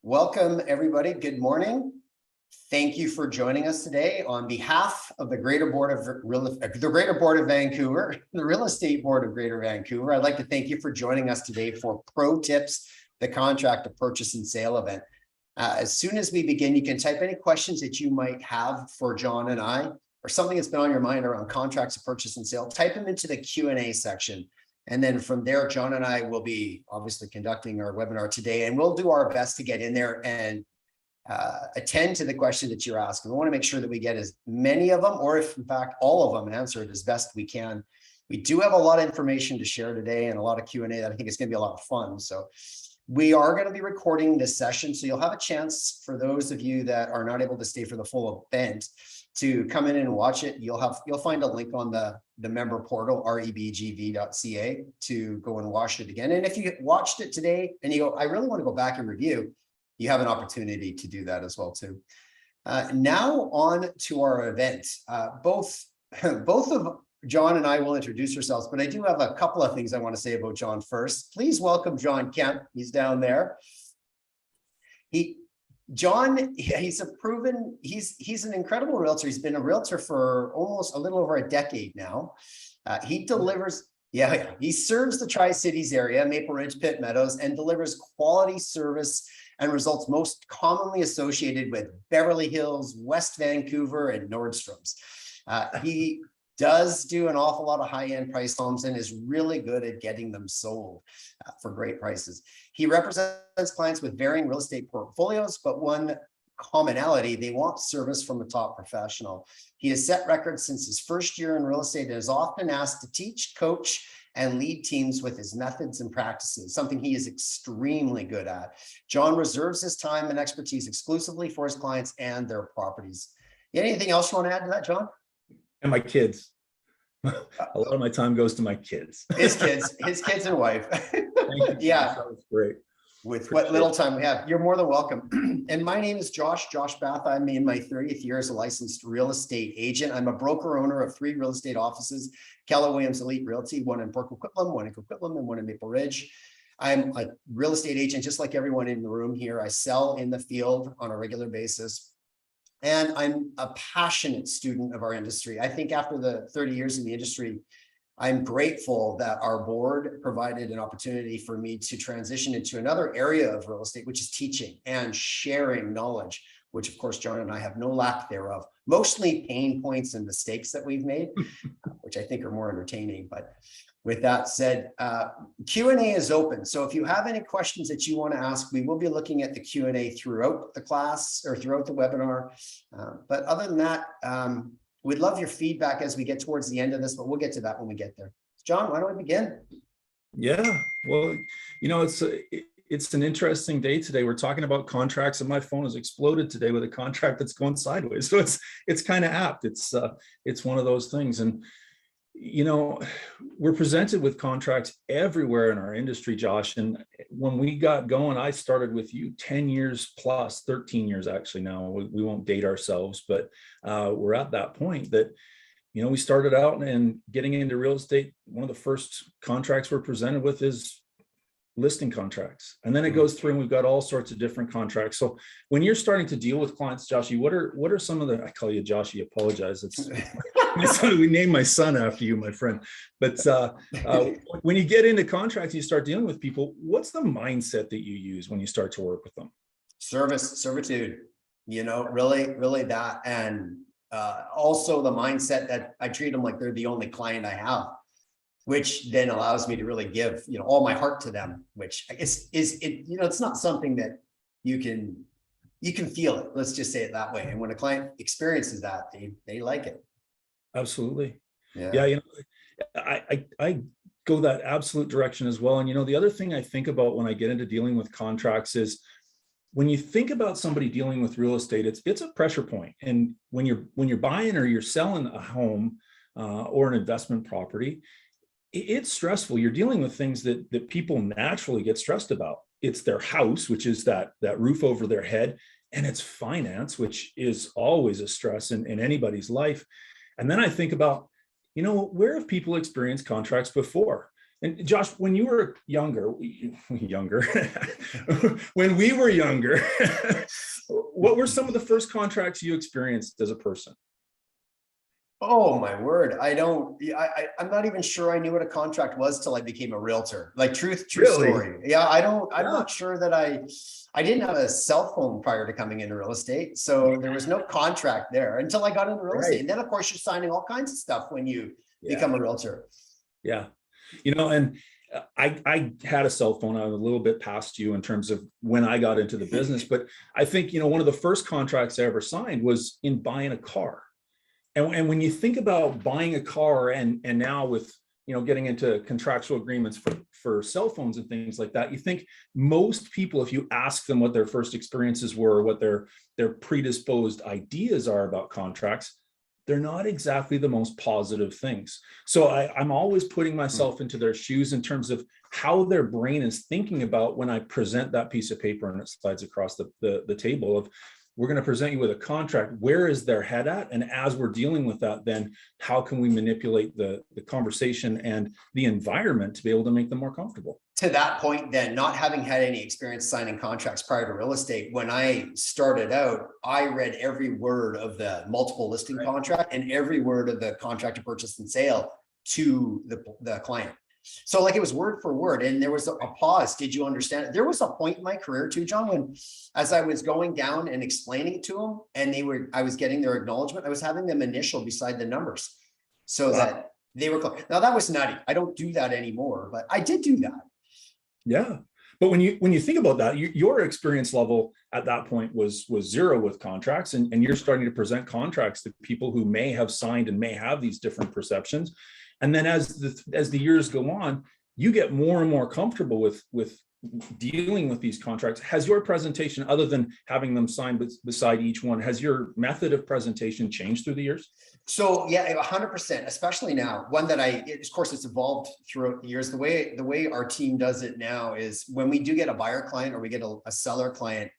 Welcome, everybody. Good morning. Thank you for joining us today on behalf of the Greater Board of Vancouver, the Real Estate Board of Greater Vancouver. I'd like to thank you for joining us today for Pro Tips, the contract to purchase and sale event. As soon as we begin, you can type any questions that you might have for John and I, or something that's been on your mind around contracts to purchase and sale. Type them into the Q&A section. And then from there, John and I will be obviously conducting our webinar today, and we'll do our best to get in there and attend to the question that you're asking. We want to make sure that we get as many of them, or if in fact all of them, answered as best we can. We do have a lot of information to share today and a lot of Q&A that I think is going to be a lot of fun. So we are going to be recording this session, so you'll have a chance, for those of you that are not able to stay for the full event, to come in and watch it. You'll find a link on the member portal, rebgv.ca, to go and watch it again. And if you watched it today and you go, I really want to go back and review, you have an opportunity to do that as well too. Now on to our event. Both of John and I will introduce ourselves, but I do have a couple of things I want to say about John first. Please welcome John Kemp. He's down there. John, he's an incredible realtor. He's been a realtor for almost a little over a decade now. He serves the Tri-Cities area, Maple Ridge, Pitt Meadows, and delivers quality service and results most commonly associated with Beverly Hills, West Vancouver, and Nordstrom's. He does do an awful lot of high-end price homes and is really good at getting them sold for great prices. He represents clients with varying real estate portfolios, but one commonality, they want service from a top professional. He has set records since his first year in real estate and is often asked to teach, coach, and lead teams with his methods and practices, something he is extremely good at. John reserves his time and expertise exclusively for his clients and their properties. Anything else you want to add to that, John? And my kids. A lot of my time goes to my kids. His kids and wife. Thank you. Yeah. That was great. With what little time we have. You're more than welcome. And my name is Josh Bath. I'm in my 30th year as a licensed real estate agent. I'm a broker owner of 3 real estate offices, Keller Williams Elite Realty, one in Port Coquitlam, one in Coquitlam, and one in Maple Ridge. I'm a real estate agent, just like everyone in the room here. I sell in the field on a regular basis. And I'm a passionate student of our industry. I think after the 30 years in the industry, I'm grateful that our board provided an opportunity for me to transition into another area of real estate, which is teaching and sharing knowledge, which of course, John and I have no lack thereof, mostly pain points and mistakes that we've made, which I think are more entertaining. But with that said, Q&A is open. So if you have any questions that you want to ask, we will be looking at the Q&A throughout the class or throughout the webinar. But other than that, we'd love your feedback as we get towards the end of this, but we'll get to that when we get there. John, why don't we begin? Yeah, well, it's an interesting day today. We're talking about contracts, and my phone has exploded today with a contract that's going sideways. So it's kind of apt. It's one of those things. And we're presented with contracts everywhere in our industry, Josh. And when we got going, I started with you 10 years plus, 13 years actually now. We won't date ourselves, but we're at that point that, we started out and getting into real estate. One of the first contracts we're presented with is listing contracts. And then it goes through and we've got all sorts of different contracts. So when you're starting to deal with clients, Joshy, what are some of the, I call you Joshy, apologize. We named my son after you, my friend. But when you get into contracts, you start dealing with people, what's the mindset that you use when you start to work with them? Servitude, really that. And also the mindset that I treat them like they're the only client I have, which then allows me to really give, all my heart to them, which is it's not something that you can feel it. Let's just say it that way. And when a client experiences that, they like it. Absolutely. Yeah. I go that absolute direction as well. And, the other thing I think about when I get into dealing with contracts is when you think about somebody dealing with real estate, it's a pressure point. And when you're buying or you're selling a home or an investment property, it's stressful. You're dealing with things that people naturally get stressed about. It's their house, which is that roof over their head, and it's finance, which is always a stress in anybody's life. And then I think about, where have people experienced contracts before? And Josh, when you were younger, when we were younger, what were some of the first contracts you experienced as a person? Oh my word. I'm not even sure I knew what a contract was till I became a realtor. Like true Really? story. Yeah, I'm Yeah. not sure that I didn't have a cell phone prior to coming into real estate. So there was no contract there until I got into real estate. Right. And then of course you're signing all kinds of stuff when you Yeah. become a realtor. Yeah. And I had a cell phone. I'm a little bit past you in terms of when I got into the business, but I think, one of the first contracts I ever signed was in buying a car. And when you think about buying a car and now with, getting into contractual agreements for cell phones and things like that, you think most people, if you ask them what their first experiences were, what their predisposed ideas are about contracts, they're not exactly the most positive things. So I'm always putting myself into their shoes in terms of how their brain is thinking about when I present that piece of paper and it slides across the table of, we're going to present you with a contract. Where is their head at? And as we're dealing with that, then how can we manipulate the conversation and the environment to be able to make them more comfortable? To that point, then, not having had any experience signing contracts prior to real estate, when I started out, I read every word of the multiple listing contract and every word of the contract to purchase and sale to the client. So like it was word for word, and there was a pause. Did you understand it? There was a point in my career too, John, when as I was going down and explaining it to them and I was getting their acknowledgement, I was having them initial beside the numbers so that they were close. Now that was nutty. I don't do that anymore, but I did do that. Yeah. But when you think about that, your experience level at that point was zero with contracts, and you're starting to present contracts to people who may have signed and may have these different perceptions. And then as the years go on, you get more and more comfortable with dealing with these contracts. Has your presentation, other than having them signed beside each one, has your method of presentation changed through the years? So yeah, 100%, especially now. One that of course, it's evolved throughout the years. The way our team does it now is when we do get a buyer client or we get a seller client,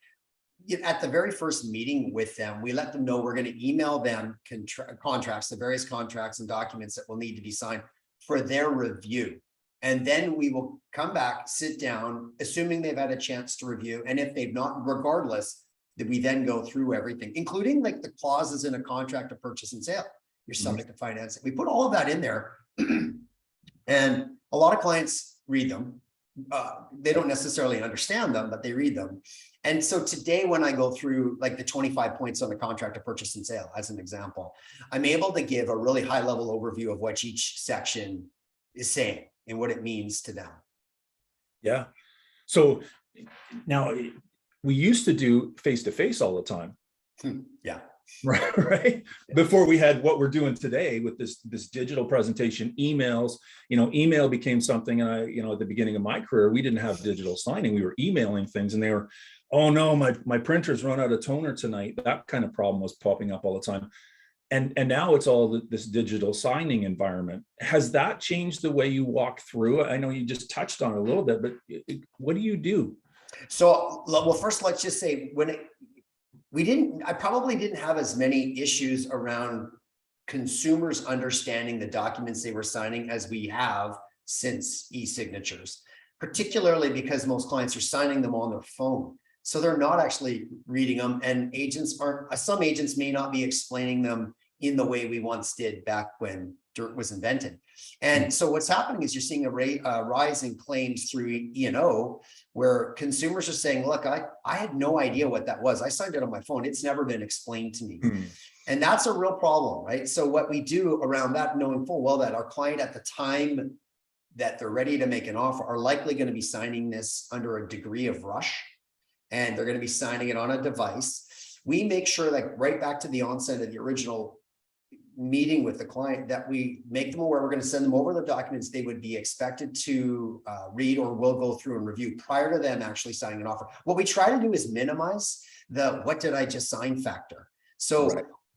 at the very first meeting with them, we let them know we're going to email them contracts, the various contracts and documents that will need to be signed for their review. And then we will come back, sit down, assuming they've had a chance to review. And if they've not, regardless, that we then go through everything, including like the clauses in a contract of purchase and sale. You're subject to financing. We put all of that in there. And a lot of clients read them. They don't necessarily understand them, but they read them. And so today, when I go through like the 25 points on the contract of purchase and sale, as an example, I'm able to give a really high level overview of what each section is saying and what it means to them. Yeah. So now we used to do face-to-face all the time. Yeah. Right. Before we had what we're doing today with this digital presentation, emails, email became something. And I, at the beginning of my career, we didn't have digital signing. We were emailing things and they were, oh no, my printer's run out of toner tonight. That kind of problem was popping up all the time. And now it's all this digital signing environment. Has that changed the way you walk through? I know you just touched on it a little bit, but what do you do? So, well, first, let's just say I probably didn't have as many issues around consumers understanding the documents they were signing as we have since e-signatures, particularly because most clients are signing them on their phone. So they're not actually reading them, and some agents may not be explaining them in the way we once did back when dirt was invented. And so what's happening is you're seeing a rise in claims through E&O, where consumers are saying, look, I had no idea what that was. I signed it on my phone. It's never been explained to me. And that's a real problem, right? So what we do around that, knowing full well that our client at the time that they're ready to make an offer are likely going to be signing this under a degree of rush, and they're going to be signing it on a device. We make sure that right back to the onset of the original meeting with the client that we make them aware we're going to send them over the documents they would be expected to read or will go through and review prior to them actually signing an offer. What we try to do is minimize the what did I just sign factor. So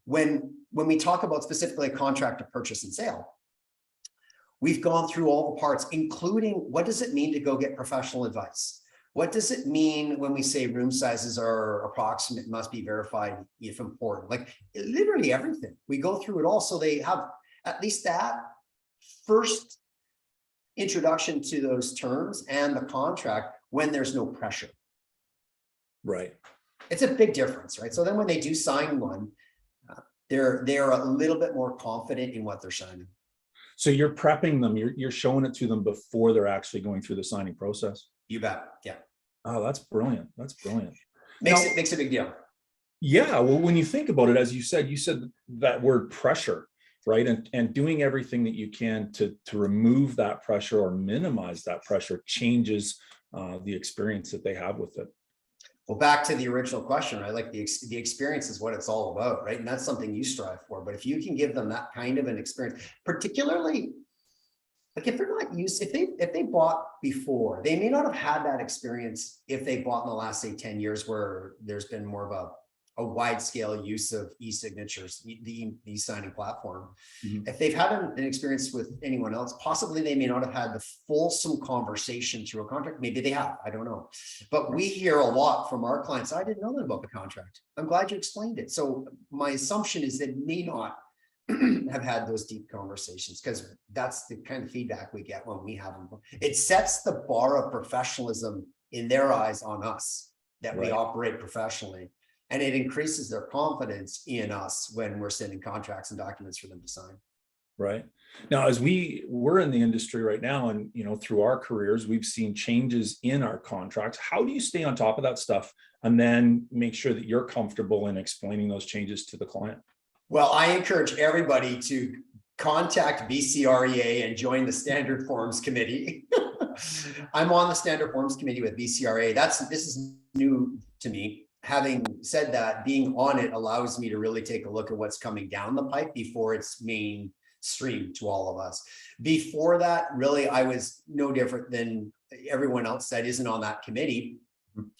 when we talk about specifically a contract of purchase and sale, we've gone through all the parts, including what does it mean to go get professional advice? What does it mean when we say room sizes are approximate, must be verified if important? Like literally everything. We go through it all. So they have at least that first introduction to those terms and the contract when there's no pressure. Right. It's a big difference, right? So then when they do sign one, they're a little bit more confident in what they're signing. So you're prepping them, you're showing it to them before they're actually going through the signing process. You bet. Yeah. Oh, that's brilliant. That's brilliant. Makes a big deal. Yeah. Well, when you think about it, as you said that word pressure, right? And doing everything that you can to remove that pressure or minimize that pressure changes the experience that they have with it. Well, back to the original question, right? Like the experience is what it's all about, right? And that's something you strive for. But if you can give them that kind of an experience, particularly like if they're not used, if they bought before, they may not have had that experience if they bought in the last, say, 10 years where there's been more of a wide scale use of e-signatures, the e-signing platform. Mm-hmm. If they've had an experience with anyone else, possibly they may not have had the fulsome conversation through a contract. Maybe they have, I don't know. But we hear a lot from our clients. I didn't know that about the contract. I'm glad you explained it. So my assumption is they may not have had those deep conversations, because that's the kind of feedback we get when we have them. It sets the bar of professionalism in their eyes on us, that we operate professionally. And it increases their confidence in us when we're sending contracts and documents for them to sign. Right. Now, as we're in the industry right now, and through our careers, we've seen changes in our contracts. How do you stay on top of that stuff and then make sure that you're comfortable in explaining those changes to the client? Well, I encourage everybody to contact BCREA and join the Standard Forms Committee. I'm on the Standard Forms Committee with BCREA. This is new to me. Having said that, being on it allows me to really take a look at what's coming down the pipe before it's mainstream to all of us. Before that, really, I was no different than everyone else that isn't on that committee.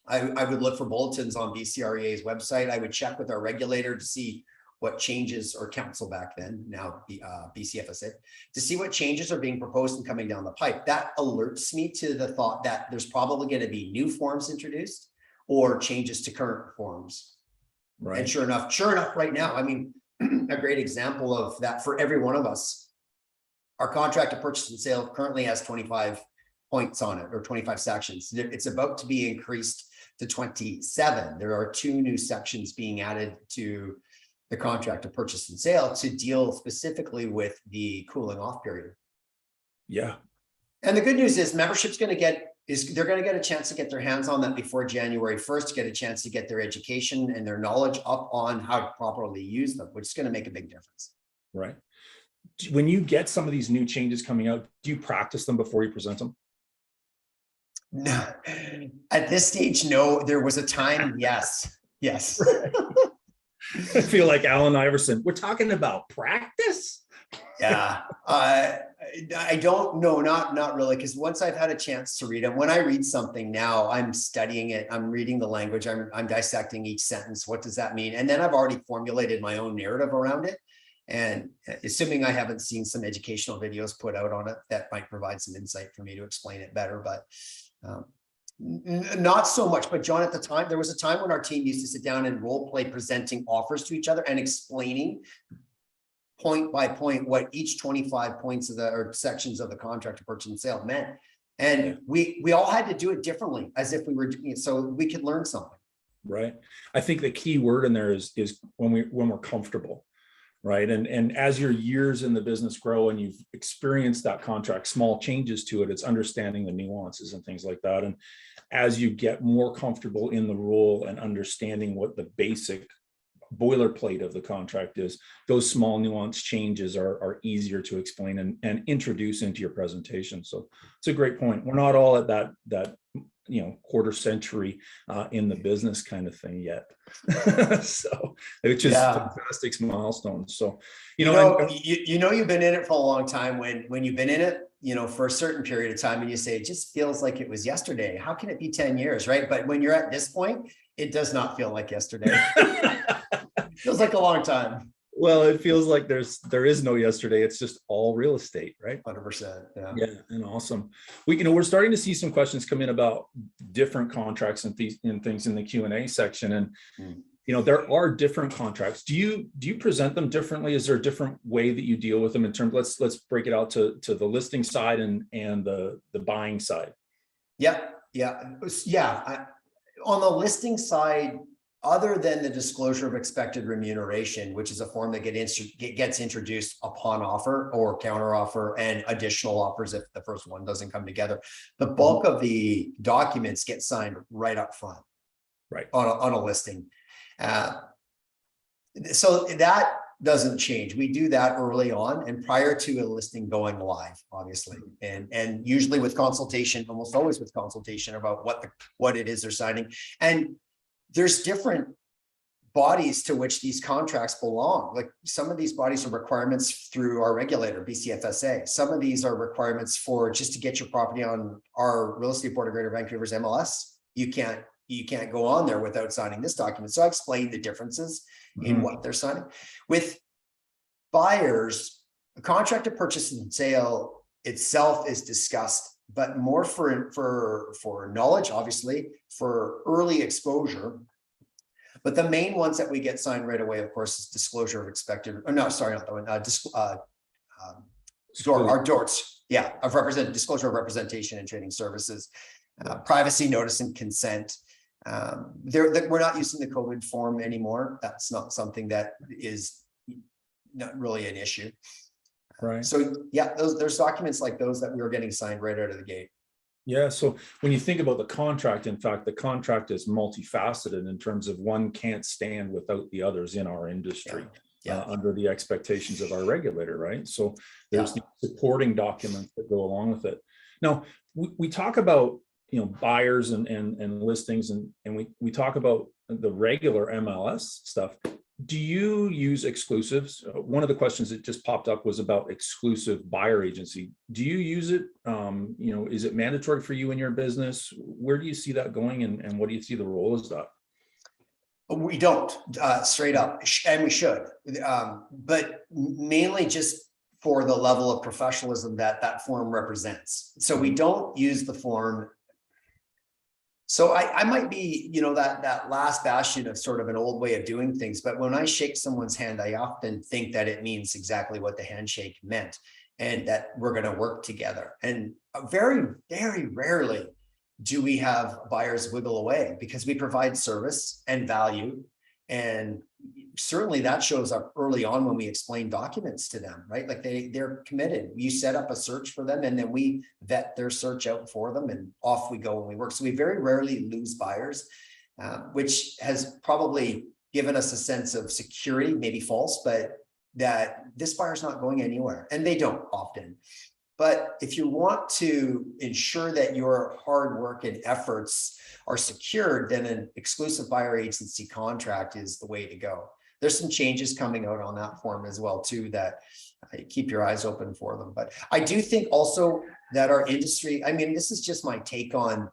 I would look for bulletins on BCREA's website. I would check with our regulator to see what changes, or council back then, now BCFSA, to see what changes are being proposed and coming down the pipe. That alerts me to the thought that there's probably going to be new forms introduced or changes to current forms. Right. And sure enough, right now, I mean, a great example of that for every one of us, our contract to purchase and sale currently has 25 points on it, or 25 sections. It's about to be increased to 27. There are 2 new sections being added to the contract to purchase and sale to deal specifically with the cooling off period. Yeah. And the good news is membership's going to get a chance to get their hands on that before January 1st, to get a chance to get their education and their knowledge up on how to properly use them, which is going to make a big difference. Right. When you get some of these new changes coming out, do you practice them before you present them? No. At this stage, no. There was a time, yes. I feel like Allen Iverson. We're talking about practice. Yeah, I don't know, not really, because once I've had a chance to read them, when I read something now, I'm studying it, I'm reading the language, I'm dissecting each sentence. What does that mean? And then I've already formulated my own narrative around it. And assuming I haven't seen some educational videos put out on it, that might provide some insight for me to explain it better. But not so much. But John, at the time, there was a time when our team used to sit down and role play presenting offers to each other and explaining point by point what each 25 points of or sections of the contract to purchase and sale meant. And we all had to do it differently, as if we were doing it so we could learn something. Right. I think the key word in there is when we're comfortable. Right. And as your years in the business grow and you've experienced that contract, small changes to it, it's understanding the nuances and things like that. And as you get more comfortable in the role and understanding what the basic boilerplate of the contract is, those small nuance changes are easier to explain and introduce into your presentation. So it's a great point. We're not all at that quarter century in the business kind of thing yet. So which is fantastic milestones. So you've been in it for a long time when you've been in it for a certain period of time and you say it just feels like it was yesterday. How can it be 10 years, right? But when you're at this point, it does not feel like yesterday. It feels like a long time. Well, it feels like there is no yesterday. It's just all real estate, right? 100%. Yeah, and awesome. We're starting to see some questions come in about different contracts and things in the Q&A section. And there are different contracts. Do you present them differently? Is there a different way that you deal with them in terms? Let's break it out to the listing side and the buying side. Yeah. On the listing side, other than the disclosure of expected remuneration, which is a form that gets introduced upon offer or counter offer and additional offers if the first one doesn't come together, the bulk of the documents get signed right up front, right, on a listing. So that doesn't change. We do that early on and prior to a listing going live, obviously, and usually with consultation, almost always with consultation about what it is they're signing. And there's different bodies to which these contracts belong. Like some of these bodies are requirements through our regulator, BCFSA. Some of these are requirements for just to get your property on our Real Estate Board of Greater Vancouver's MLS. You can't go on there without signing this document. So I explained the differences in what they're signing. With buyers, a contract of purchase and sale itself is discussed, but more for knowledge, obviously, for early exposure. But the main ones that we get signed right away, of course, is disclosure of expected, or no, sorry, not that one, disclosure of representation and trading services, privacy notice and consent. We're not using the COVID form anymore. That's not something that is not really an issue. Right. So yeah, there's documents like those that we were getting signed right out of the gate. Yeah. So when you think about the contract, in fact, the contract is multifaceted in terms of one can't stand without the others in our industry. Under the expectations of our regulator, right? So there's the supporting documents that go along with it. Now, we talk about buyers and listings, and we talk about the regular MLS stuff. Do you use exclusives? One of the questions that just popped up was about exclusive buyer agency. Do you use it? Is it mandatory for you in your business? Where do you see that going, and what do you see the role is that? We don't, straight up, and we should, but mainly just for the level of professionalism that form represents. So we don't use the form. So I might be, that last bastion of sort of an old way of doing things, but when I shake someone's hand, I often think that it means exactly what the handshake meant, and that we're going to work together. And very, very rarely do we have buyers wiggle away, because we provide service and value. And certainly that shows up early on when we explain documents to them, right? Like they're committed. You set up a search for them, and then we vet their search out for them, and off we go when we work. So we very rarely lose buyers, which has probably given us a sense of security, maybe false, but that this buyer's not going anywhere, and they don't often. But if you want to ensure that your hard work and efforts are secured, then an exclusive buyer agency contract is the way to go. There's some changes coming out on that form as well, too, that keep your eyes open for them. But I do think also that our industry, this is just my take on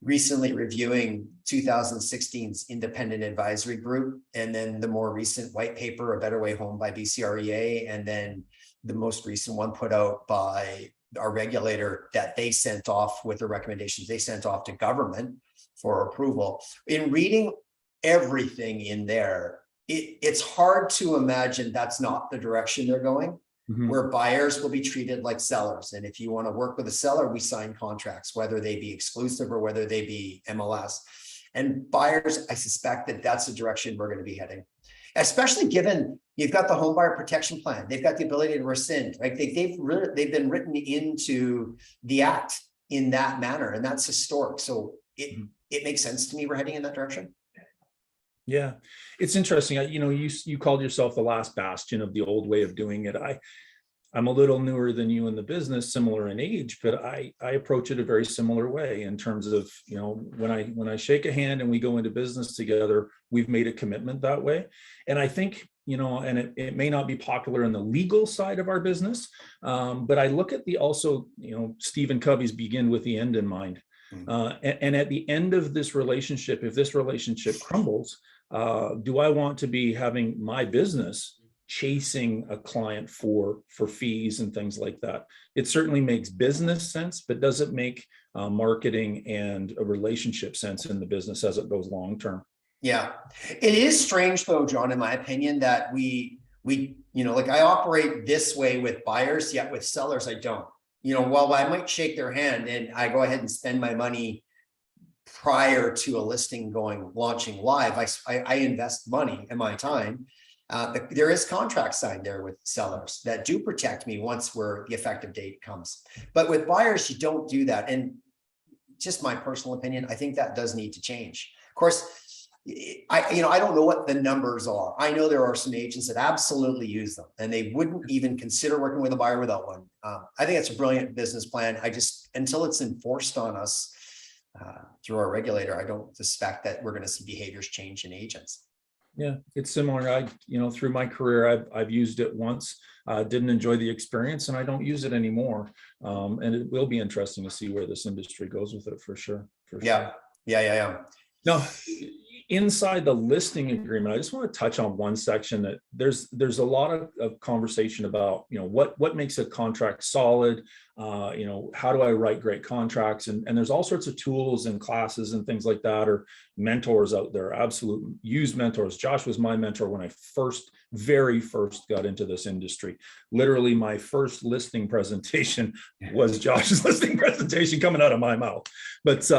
recently reviewing 2016's independent advisory group, and then the more recent white paper, A Better Way Home by BCREA, and then the most recent one put out by our regulator that they sent off with the recommendations they sent off to government for approval. In reading everything in there, it's hard to imagine that's not the direction they're going, where buyers will be treated like sellers. And if you want to work with a seller, we sign contracts, whether they be exclusive or whether they be MLS. And buyers, I suspect that that's the direction we're going to be heading, especially given you've got the home buyer protection plan. They've got the ability to rescind, right? They've been written into the act in that manner, and that's historic. So it makes sense to me we're heading in that direction. Yeah, it's interesting. You called yourself the last bastion of the old way of doing it. I'm a little newer than you in the business, similar in age, but I approach it a very similar way in terms of, when I shake a hand and we go into business together, we've made a commitment that way. And I think, and it may not be popular in the legal side of our business, but I look at Stephen Covey's begin with the end in mind. And at the end of this relationship, if this relationship crumbles, do I want to be having my business chasing a client for fees and things like that? It certainly makes business sense, but does it make marketing and a relationship sense in the business as it goes long term? Yeah. It is strange though, John, in my opinion, that like I operate this way with buyers, yet with sellers, I don't. While I might shake their hand and I go ahead and spend my money prior to a listing launching live, I invest money and my time. There is contract signed there with sellers that do protect me once the effective date comes. But with buyers, you don't do that. And just my personal opinion, I think that does need to change. Of course, I don't know what the numbers are. I know there are some agents that absolutely use them and they wouldn't even consider working with a buyer without one. I think it's a brilliant business plan. Until it's enforced on us through our regulator, I don't suspect that we're going to see behaviors change in agents. Yeah, it's similar. Through my career, I've used it once, didn't enjoy the experience, and I don't use it anymore. And it will be interesting to see where this industry goes with it for sure. Yeah. Now, inside the listing agreement, I just want to touch on one section that there's a lot of conversation about, what makes a contract solid, how do I write great contracts? And there's all sorts of tools and classes and things like that, or mentors out there, use mentors. Josh was my mentor when I very first got into this industry. Literally my first listing presentation was Josh's listing presentation coming out of my mouth. But,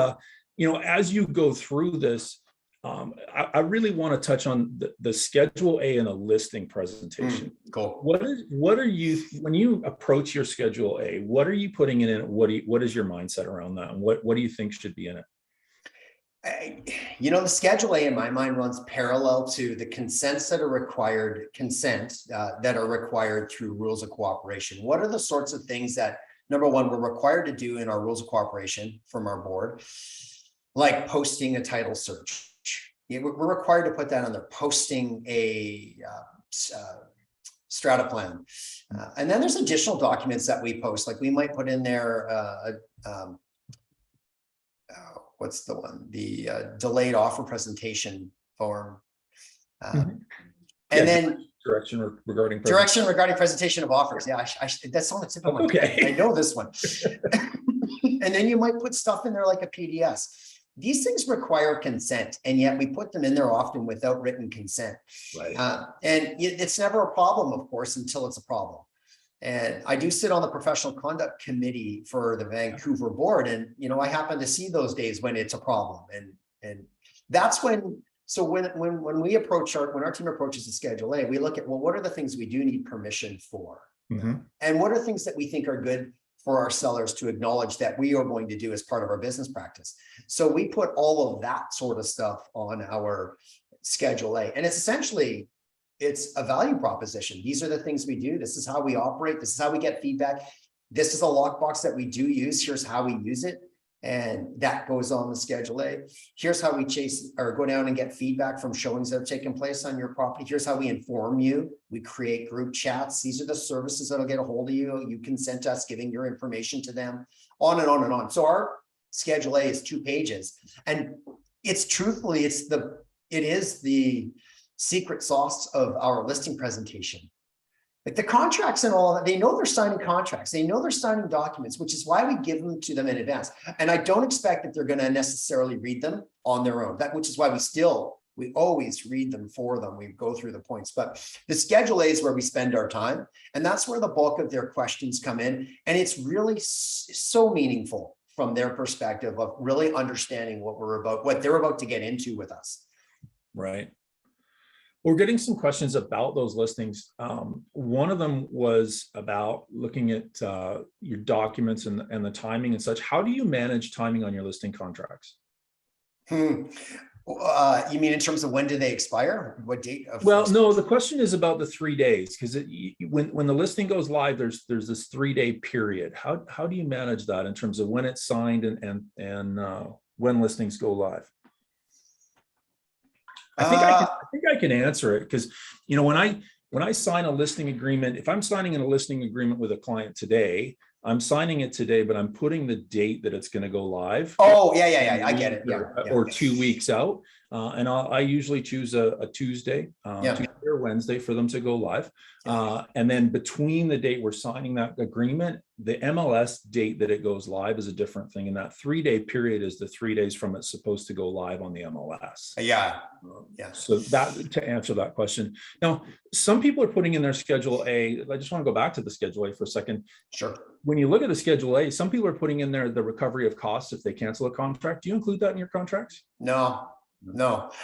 as you go through this, I really want to touch on the Schedule A in a listing presentation. Cool. What are you, when you approach your Schedule A, what are you putting in it? What is your mindset around that? And what do you think should be in it? The Schedule A in my mind runs parallel to the consents that are required, that are required through rules of cooperation. What are the sorts of things that, number one, we're required to do in our rules of cooperation from our board, like posting a title search. We're required to put that on there, posting a strata plan. And then there's additional documents that we post, like we might put in there, what's the one? The delayed offer presentation form. And then direction regarding presentation of offers. Yeah, that's on the tip of my okay. I know this one. And then you might put stuff in there like a PDS. These things require consent, and yet we put them in there often without written consent. Right. And it's never a problem, of course, until it's a problem. And I do sit on the professional conduct committee for the Vancouver board. And, I happen to see those days when it's a problem. And that's when we approach when our team approaches the Schedule A, we look at, what are the things we do need permission for? Mm-hmm. And what are things that we think are good for our sellers to acknowledge that we are going to do as part of our business practice. So we put all of that sort of stuff on our Schedule A. And it's a value proposition. These are the things we do. This is how we operate. This is how we get feedback. This is a lockbox that we do use. Here's how we use it. And that goes on the Schedule A. Here's how we go down and get feedback from showings that have taken place on your property. Here's how we inform you. We create group chats. These are the services that'll get a hold of you. You consent us giving your information to them, on and on and on. So our Schedule A is 2 pages. And it is the secret sauce of our listing presentation. Like the contracts and all that, they know they're signing contracts. They know they're signing documents, which is why we give them to them in advance. And I don't expect that they're going to necessarily read them on their own. Which is why we always read them for them. We go through the points, but the Schedule A is where we spend our time. And that's where the bulk of their questions come in. And it's really so meaningful from their perspective of really understanding what they're about to get into with us. Right. We're getting some questions about those listings. One of them was about looking at your documents and the timing and such. How do you manage timing on your listing contracts? You mean in terms of when do they expire? What date? Well, no, the question is about the 3 days, because when the listing goes live, there's this 3-day period. How do you manage that in terms of when it's signed and when listings go live? I think I can answer it, because when I sign a listing agreement, if I'm signing a listing agreement with a client today, I'm signing it today, but I'm putting the date that it's going to go live. Oh, yeah. I get it. Or 2 weeks out. And I usually choose a Tuesday, Tuesday or or Wednesday for them to go live. And then between the date we're signing that agreement, the MLS date that it goes live is a different thing. And that 3-day period is the 3 days from it's supposed to go live on the MLS. Yeah. So that, to answer that question. Now, some people are putting in their Schedule A. I just want to go back to the Schedule A for a second. Sure. When you look at the Schedule A, some people are putting in there the recovery of costs if they cancel a contract. Do you include that in your contracts? No.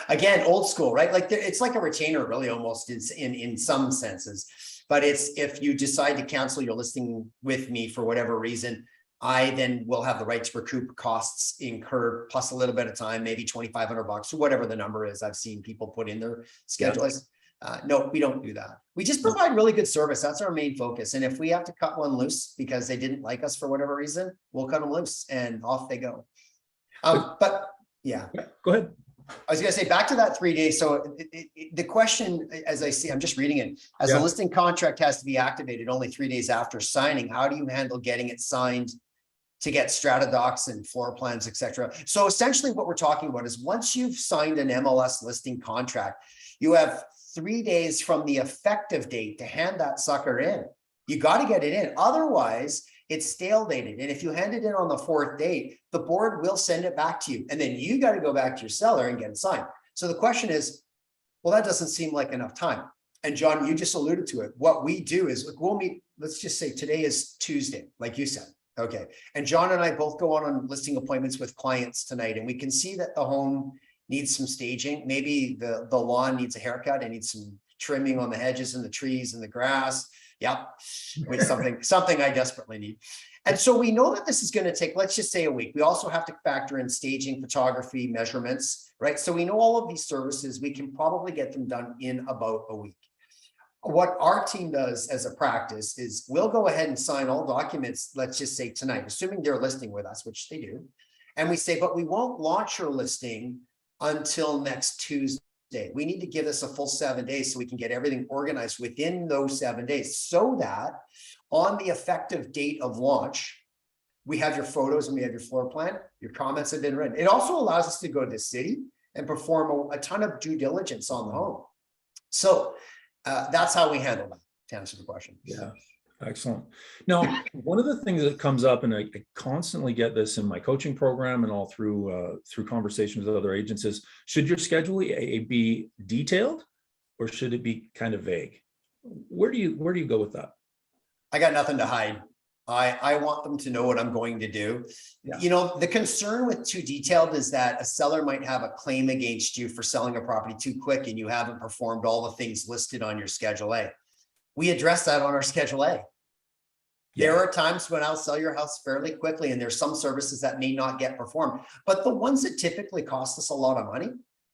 Again, old school, right? Like it's like a retainer, really, almost in some senses. But it's if you decide to cancel your listing with me for whatever reason, I then will have the right to recoup costs incurred plus a little bit of time, maybe $2,500 or whatever the number is. I've seen people put in their schedules. No, we don't do that. We just provide really good service. That's our main focus. And if we have to cut one loose because they didn't like us for whatever reason, we'll cut them loose and off they go. But yeah, go ahead. I was going to say back to that 3 days. So the question, as I see, I'm just reading it, as a listing contract has to be activated only 3 days after signing. How do you handle getting it signed to get strata docs and floor plans, etc.? So essentially what we're talking about is once you've signed an MLS listing contract, you have 3 days from the effective date to hand that sucker in. You got to get it in. Otherwise, it's stale dated. And if you hand it in on the 4th date, the board will send it back to you. And then you got to go back to your seller and get it signed. So the question is, well, that doesn't seem like enough time. And John, you just alluded to it. What we do is we'll meet, let's just say today is Tuesday, like you said. Okay. And John and I both go on listing appointments with clients tonight, and we can see that the home needs some staging. Maybe the lawn needs a haircut. It needs some trimming on the hedges and the trees and the grass. Yeah, with something I desperately need. And so we know that this is going to take, let's just say, a week. We also have to factor in staging, photography, measurements, right? So we know all of these services, we can probably get them done in about a week. What our team does as a practice is we'll go ahead and sign all documents, let's just say tonight, assuming they're listing with us, which they do. And we say, but we won't launch your listing until next Tuesday. We need to give this a full 7 days so we can get everything organized within those 7 daes, so that on the effective date of launch, we have your photos and we have your floor plan, your comments have been written. It also allows us to go to the city and perform a ton of due diligence on the home. So that's how we handle that, to answer the question. Yeah. Excellent. Now, one of the things that comes up, and I constantly get this in my coaching program and all through conversations with other agents, is should your Schedule A be detailed or should it be kind of vague? Where do you go with that? I got nothing to hide. I want them to know what I'm going to do. Yeah. You know, the concern with too detailed is that a seller might have a claim against you for selling a property too quick and you haven't performed all the things listed on your Schedule A. We address that on our Schedule A. Yeah. There are times when I'll sell your house fairly quickly and there's some services that may not get performed, but the ones that typically cost us a lot of money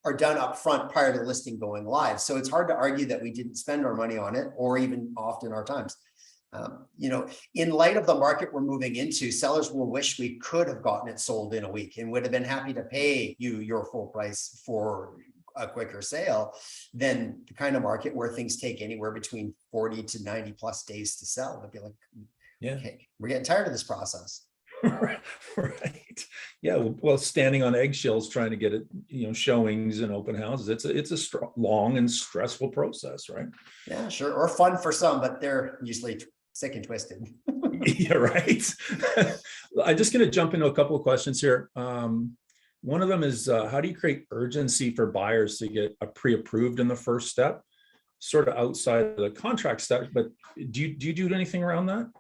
are done up front prior to listing going live. So it's hard to argue that we didn't spend our money on it, or even often our times. You know, in light of the market we're moving into, sellers will wish we could have gotten it sold in a week and would have been happy to pay you your full price for a quicker sale than the kind of market where things take anywhere between 40 to 90 plus days to sell. They'd be like, yeah, okay, we're getting tired of this process. Right. Yeah. Well, standing on eggshells trying to get it, you know, showings and open houses. It's a long and stressful process, right? Yeah, sure. Or fun for some, but they're usually sick and twisted. Yeah, right. I'm just going to jump into a couple of questions here. One of them is, how do you create urgency for buyers to get a pre-approved in the first step, sort of outside of the contract step, but do you do anything around that?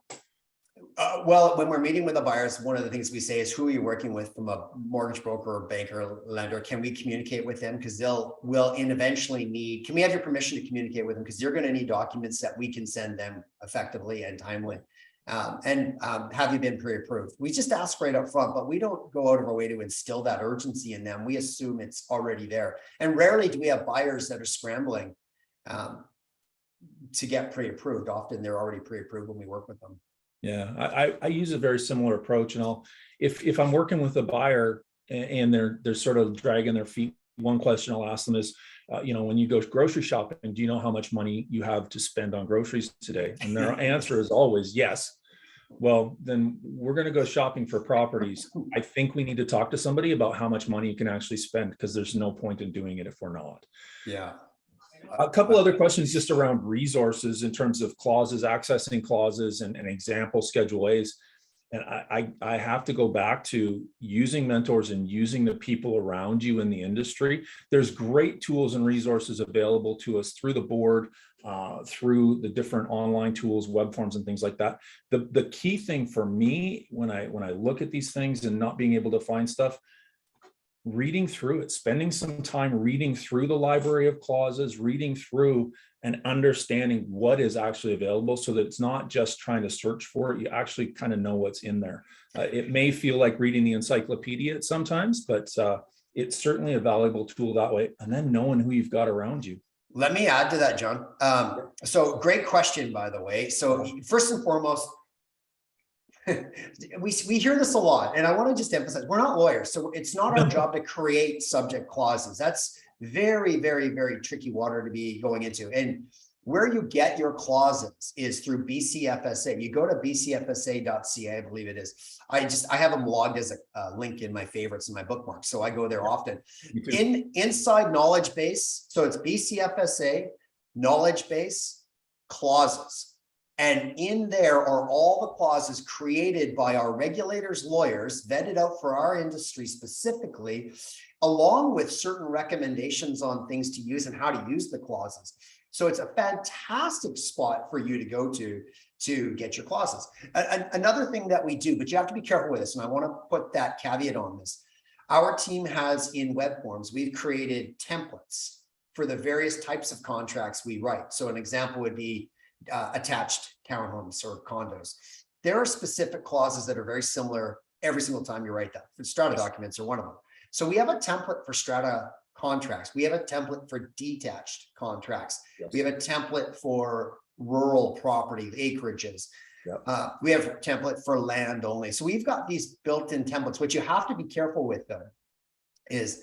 Well, when we're meeting with the buyers, one of the things we say is, who are you working with from a mortgage broker or banker or lender? Can we communicate with them? Because we'll eventually need, can we have your permission to communicate with them? Because they're going to need documents that we can send them effectively and timely. Have you been pre-approved? We just ask right up front, but we don't go out of our way to instill that urgency in them. We assume it's already there. And rarely do we have buyers that are scrambling to get pre-approved. Often they're already pre-approved when we work with them. Yeah, I use a very similar approach, and if I'm working with a buyer and they're sort of dragging their feet, one question I'll ask them is, you know, when you go grocery shopping, do you know how much money you have to spend on groceries today? And their answer is always yes. Well, then we're going to go shopping for properties. I think we need to talk to somebody about how much money you can actually spend, because there's no point in doing it if we're not. Yeah. A couple other questions just around resources in terms of clauses, accessing clauses and example Schedule A's. And I have to go back to using mentors and using the people around you in the industry. There's great tools and resources available to us through the board, through the different online tools, web forms and things like that. The key thing for me when I look at these things and not being able to find stuff, reading through it, spending some time reading through the library of clauses, reading through and understanding what is actually available so that it's not just trying to search for it. You actually kind of know what's in there. It may feel like reading the encyclopedia sometimes, but it's certainly a valuable tool that way. And then knowing who you've got around you. Let me add to that, John. So great question, by the way. So first and foremost, we hear this a lot, and I want to just emphasize, we're not lawyers, so it's not our job to create subject clauses. That's very, very, very tricky water to be going into. And where you get your clauses is through BCFSA. You go to bcfsa.ca, I believe it is. I have them logged as a link in my favorites and my bookmarks, so I go there often. Inside knowledge base, so it's BCFSA knowledge base clauses. And in there are all the clauses created by our regulators, lawyers, vetted out for our industry specifically, along with certain recommendations on things to use and how to use the clauses. So it's a fantastic spot for you to go to get your clauses. Another thing that we do, but you have to be careful with this, and I want to put that caveat on this. Our team has in web forms, we've created templates for the various types of contracts we write. So an example would be attached townhomes or condos. There are specific clauses that are very similar every single time you write that. For strata documents are one of them. So we have a template for strata contracts. We have a template for detached contracts. Yes. We have a template for rural property acreages. Yep. We have a template for land only. So we've got these built-in templates. What you have to be careful with though is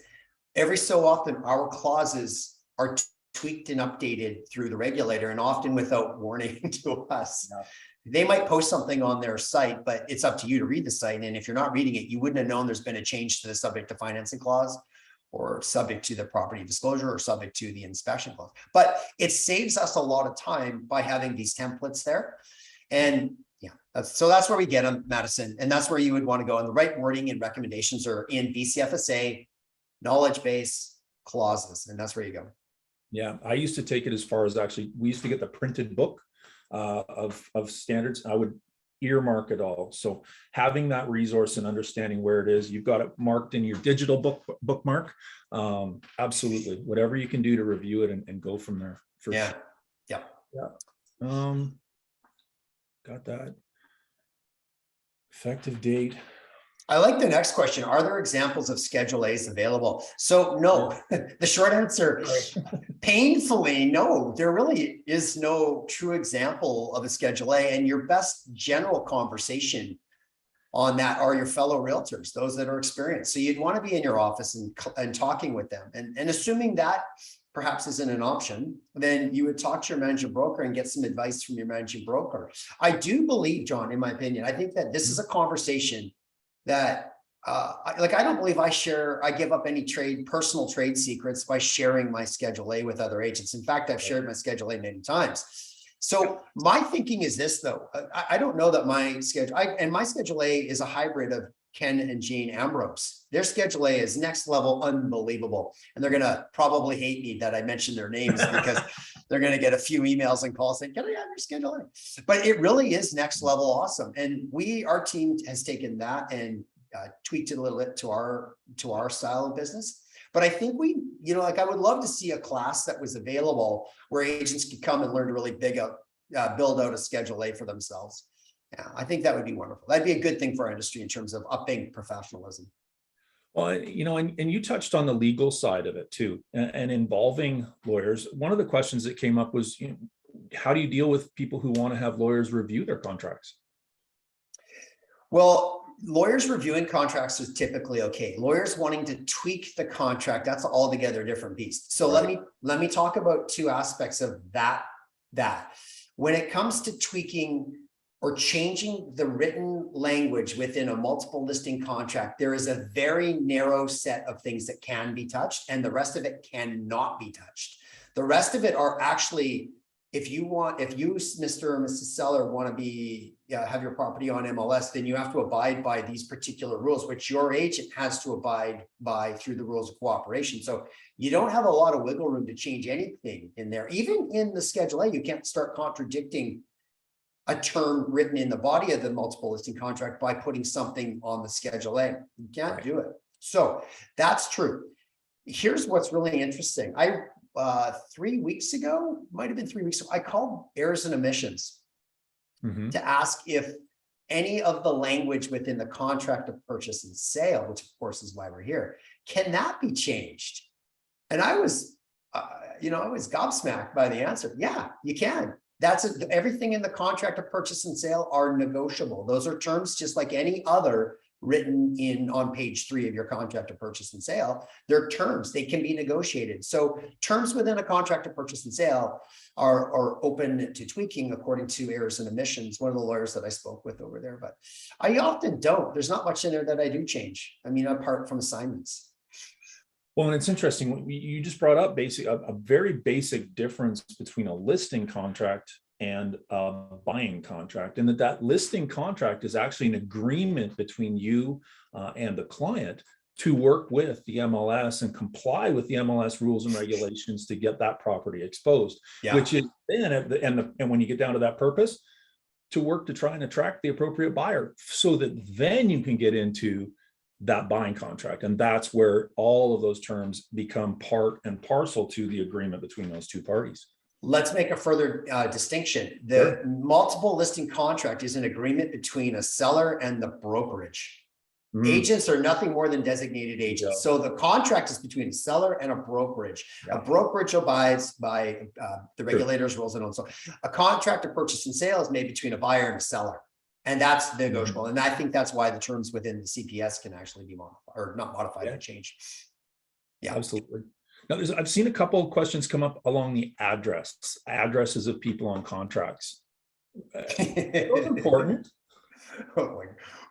every so often our clauses are tweaked and updated through the regulator, and often without warning to us. Yeah. They might post something on their site, but it's up to you to read the site. And if you're not reading it, you wouldn't have known there's been a change to the subject to financing clause, or subject to the property disclosure, or subject to the inspection clause. But it saves us a lot of time by having these templates there. And yeah, that's where we get them, Madison. And that's where you would want to go. And the right wording and recommendations are in BCFSA, knowledge base, clauses, and that's where you go. Yeah, I used to take it as far as actually, we used to get the printed book of standards. I would earmark it all. So having that resource and understanding where it is, you've got it marked in your digital bookmark. Absolutely, whatever you can do to review it and go from there. For yeah, sure. Yeah. Got that. Effective date. I like the next question. Are there examples of Schedule A's available? So no, the short answer, painfully, no, there really is no true example of a Schedule A. And your best general conversation on that are your fellow realtors, those that are experienced. So you'd want to be in your office and talking with them. And assuming that perhaps isn't an option, then you would talk to your managing broker and get some advice from your managing broker. I do believe, John, in my opinion, I think that this is a conversation that I don't believe I give up any personal trade secrets by sharing my Schedule A with other agents. In fact, I've shared my Schedule A many times. So my thinking is this, though. I don't know that my Schedule A is a hybrid of Ken and Jean Ambrose. Their Schedule A is next level unbelievable. And they're going to probably hate me that I mentioned their names because they're going to get a few emails and calls saying, can I have your Schedule A? But it really is next level awesome. And our team has taken that and tweaked it a little bit to our style of business. But I think I would love to see a class that was available where agents could come and learn to really build out a Schedule A for themselves. Yeah, I think that would be wonderful. That'd be a good thing for our industry in terms of upping professionalism. Well, and you touched on the legal side of it too, and involving lawyers. One of the questions that came up was, how do you deal with people who want to have lawyers review their contracts? Well, lawyers reviewing contracts is typically okay. Lawyers wanting to tweak the contract, that's an altogether different beast. So right. let me talk about two aspects of that. When it comes to tweaking or changing the written language within a multiple listing contract, there is a very narrow set of things that can be touched and the rest of it cannot be touched. The rest of it are actually, if you, Mr. or Mrs. Seller, want to be, have your property on MLS, then you have to abide by these particular rules, which your agent has to abide by through the rules of cooperation. So you don't have a lot of wiggle room to change anything in there. Even in the Schedule A, you can't start contradicting a term written in the body of the multiple listing contract by putting something on the Schedule A. You can't do it. So that's true. Here's what's really interesting. 3 weeks ago, might have been 3 weeks ago, I called errors and omissions to ask if any of the language within the contract of purchase and sale, which of course is why we're here, can that be changed? And I was, I was gobsmacked by the answer. Yeah, you can. Everything in the contract of purchase and sale are negotiable. Those are terms just like any other written in on page 3 of your contract of purchase and sale. They're terms, they can be negotiated. So terms within a contract of purchase and sale are open to tweaking according to errors and omissions, one of the lawyers that I spoke with over there. But I often don't. There's not much in there that I do change. I mean, apart from assignments. Well, and it's interesting, you just brought up a very basic difference between a listing contract and a buying contract, and that listing contract is actually an agreement between you and the client to work with the MLS and comply with the MLS rules and regulations to get that property exposed, which is then and when you get down to that purpose, to work to try and attract the appropriate buyer so that then you can get into that buying contract. And that's where all of those terms become part and parcel to the agreement between those two parties. Let's make a further distinction. The multiple listing contract is an agreement between a seller and the brokerage. Agents are nothing more than designated agents. So the contract is between a seller and a brokerage. A brokerage abides by the regulators' rules and so. A contract of purchase and sale is made between a buyer and a seller. And that's negotiable. And I think that's why the terms within the CPS can actually be modified, or not modified, but changed. Yeah, absolutely. Now, I've seen a couple of questions come up along the addresses of people on contracts. Those important.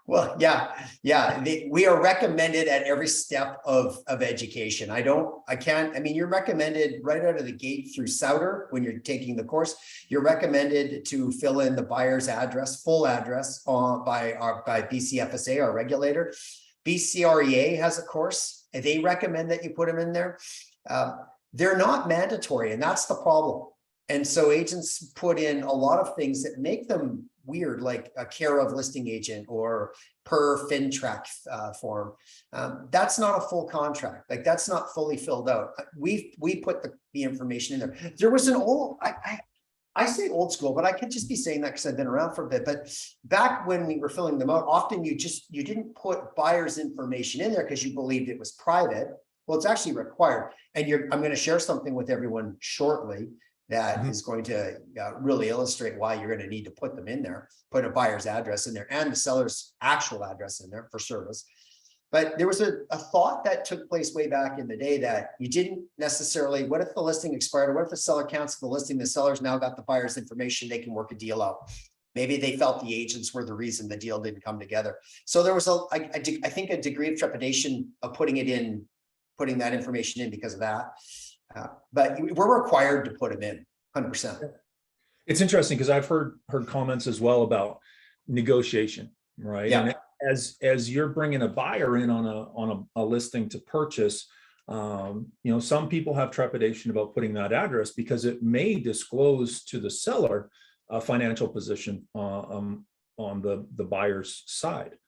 Well, yeah. We are recommended at every step of education. I mean, you're recommended right out of the gate through Souter when you're taking the course. You're recommended to fill in the buyer's address, full address by BCFSA, our regulator. BCREA has a course, and they recommend that you put them in there. They're not mandatory, and that's the problem. And so agents put in a lot of things that make them weird, like a care of listing agent or per FinTrack form. That's not a full contract. Like, that's not fully filled out. We put the information in there. There was an old, I say old school, but I could just be saying that because I've been around for a bit. But back when we were filling them out, often you didn't put buyer's information in there because you believed it was private. Well, it's actually required. And I'm going to share something with everyone shortly that is going to really illustrate why you're going to need to put them in there, put a buyer's address in there and the seller's actual address in there for service. But there was a thought that took place way back in the day that you didn't necessarily, what if the listing expired, or what if the seller canceled the listing, the seller's now got the buyer's information, they can work a deal out. Maybe they felt the agents were the reason the deal didn't come together. So there was I think a degree of trepidation of putting that information in because of that. But we're required to put them in 100%. It's interesting because I've heard comments as well about negotiation, right? Yeah. And as you're bringing a buyer in on a listing to purchase, some people have trepidation about putting that address because it may disclose to the seller a financial position on the buyer's side.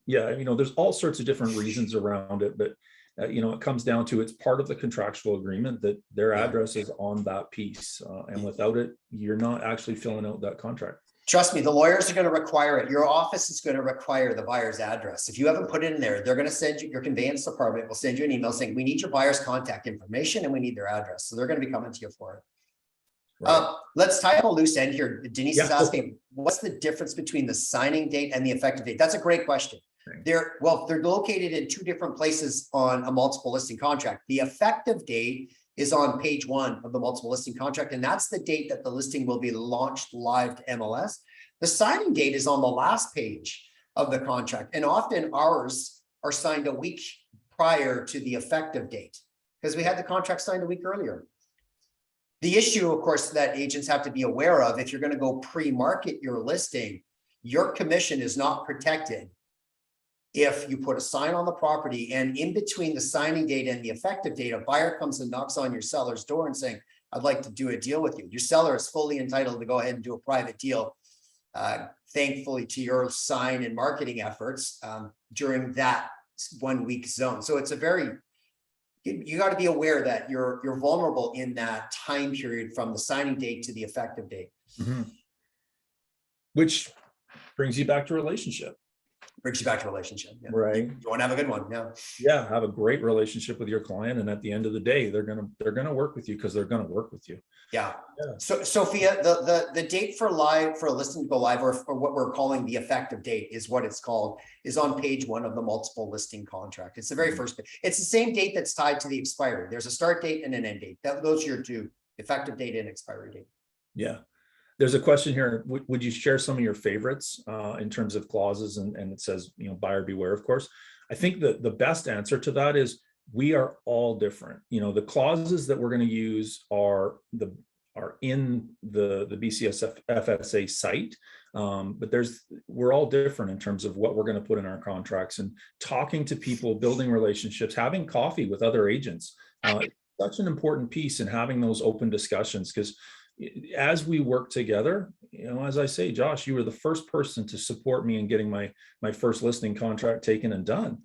There's all sorts of different reasons around it, but it comes down to it's part of the contractual agreement that their address is on that piece. And without it, you're not actually filling out that contract. Trust me, the lawyers are going to require it. Your office is going to require the buyer's address. If you haven't put it in there, they're going to send you, your conveyance department will send you an email saying, we need your buyer's contact information and we need their address. So they're going to be coming to you for it. Right. Let's tie up a loose end here. Denise is asking, what's the difference between the signing date and the effective date? That's a great question. They're located in two different places on a multiple listing contract. The effective date is on page 1 of the multiple listing contract, and that's the date that the listing will be launched live to MLS. The signing date is on the last page of the contract, and often ours are signed a week prior to the effective date because we had the contract signed a week earlier. The issue, of course, that agents have to be aware of, if you're going to go pre-market your listing, your commission is not protected if you put a sign on the property and in between the signing date and the effective date, a buyer comes and knocks on your seller's door and saying, I'd like to do a deal with you. Your seller is fully entitled to go ahead and do a private deal, thankfully to your sign and marketing efforts during that 1 week zone. So it's a very, you got to be aware that you're vulnerable in that time period from the signing date to the effective date. Mm-hmm. Which brings you back to relationship. Brings you back to relationship. Yeah. Right. You want to have a good one. Yeah. Yeah. Have a great relationship with your client. And at the end of the day, they're going to work with you because they're going to work with you. Yeah. So Sophia, the date for a listing to go live, or what we're calling the effective date is what it's called, is on page 1 of the multiple listing contract. It's the very first bit. It's the same date that's tied to the expiry. There's a start date and an end date. Those are your two: effective date and expiry date. Yeah. There's a question here. Would you share some of your favorites in terms of clauses? And it says, buyer beware, of course. I think that the best answer to that is we are all different. The clauses that we're going to use are in the BCS FSA site. But we're all different in terms of what we're going to put in our contracts, and talking to people, building relationships, having coffee with other agents. Such an important piece in having those open discussions, because as we work together, as I say, Josh, you were the first person to support me in getting my first listing contract taken and done.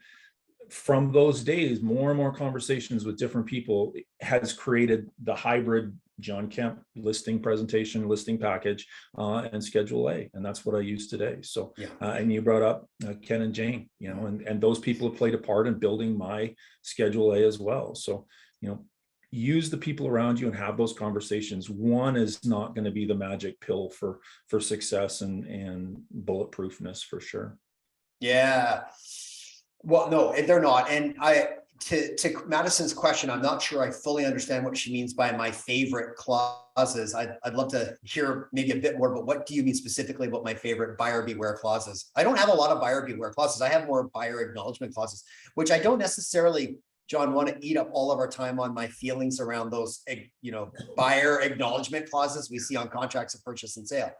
From those days, more and more conversations with different people has created the hybrid John Kemp listing presentation, listing package, and Schedule A. And that's what I use today. So, yeah. And you brought up Ken and Jane, and those people have played a part in building my Schedule A as well. So, use the people around you and have those conversations. One is not going to be the magic pill for success and bulletproofness, for sure. Yeah. Well, no, they're not. And to Madison's question, I'm not sure I fully understand what she means by my favorite clauses. I'd love to hear maybe a bit more, but what do you mean specifically about my favorite buyer beware clauses? I don't have a lot of buyer beware clauses. I have more buyer acknowledgement clauses, which I don't necessarily, John, want to eat up all of our time on my feelings around those, buyer acknowledgement clauses we see on contracts of purchase and sale.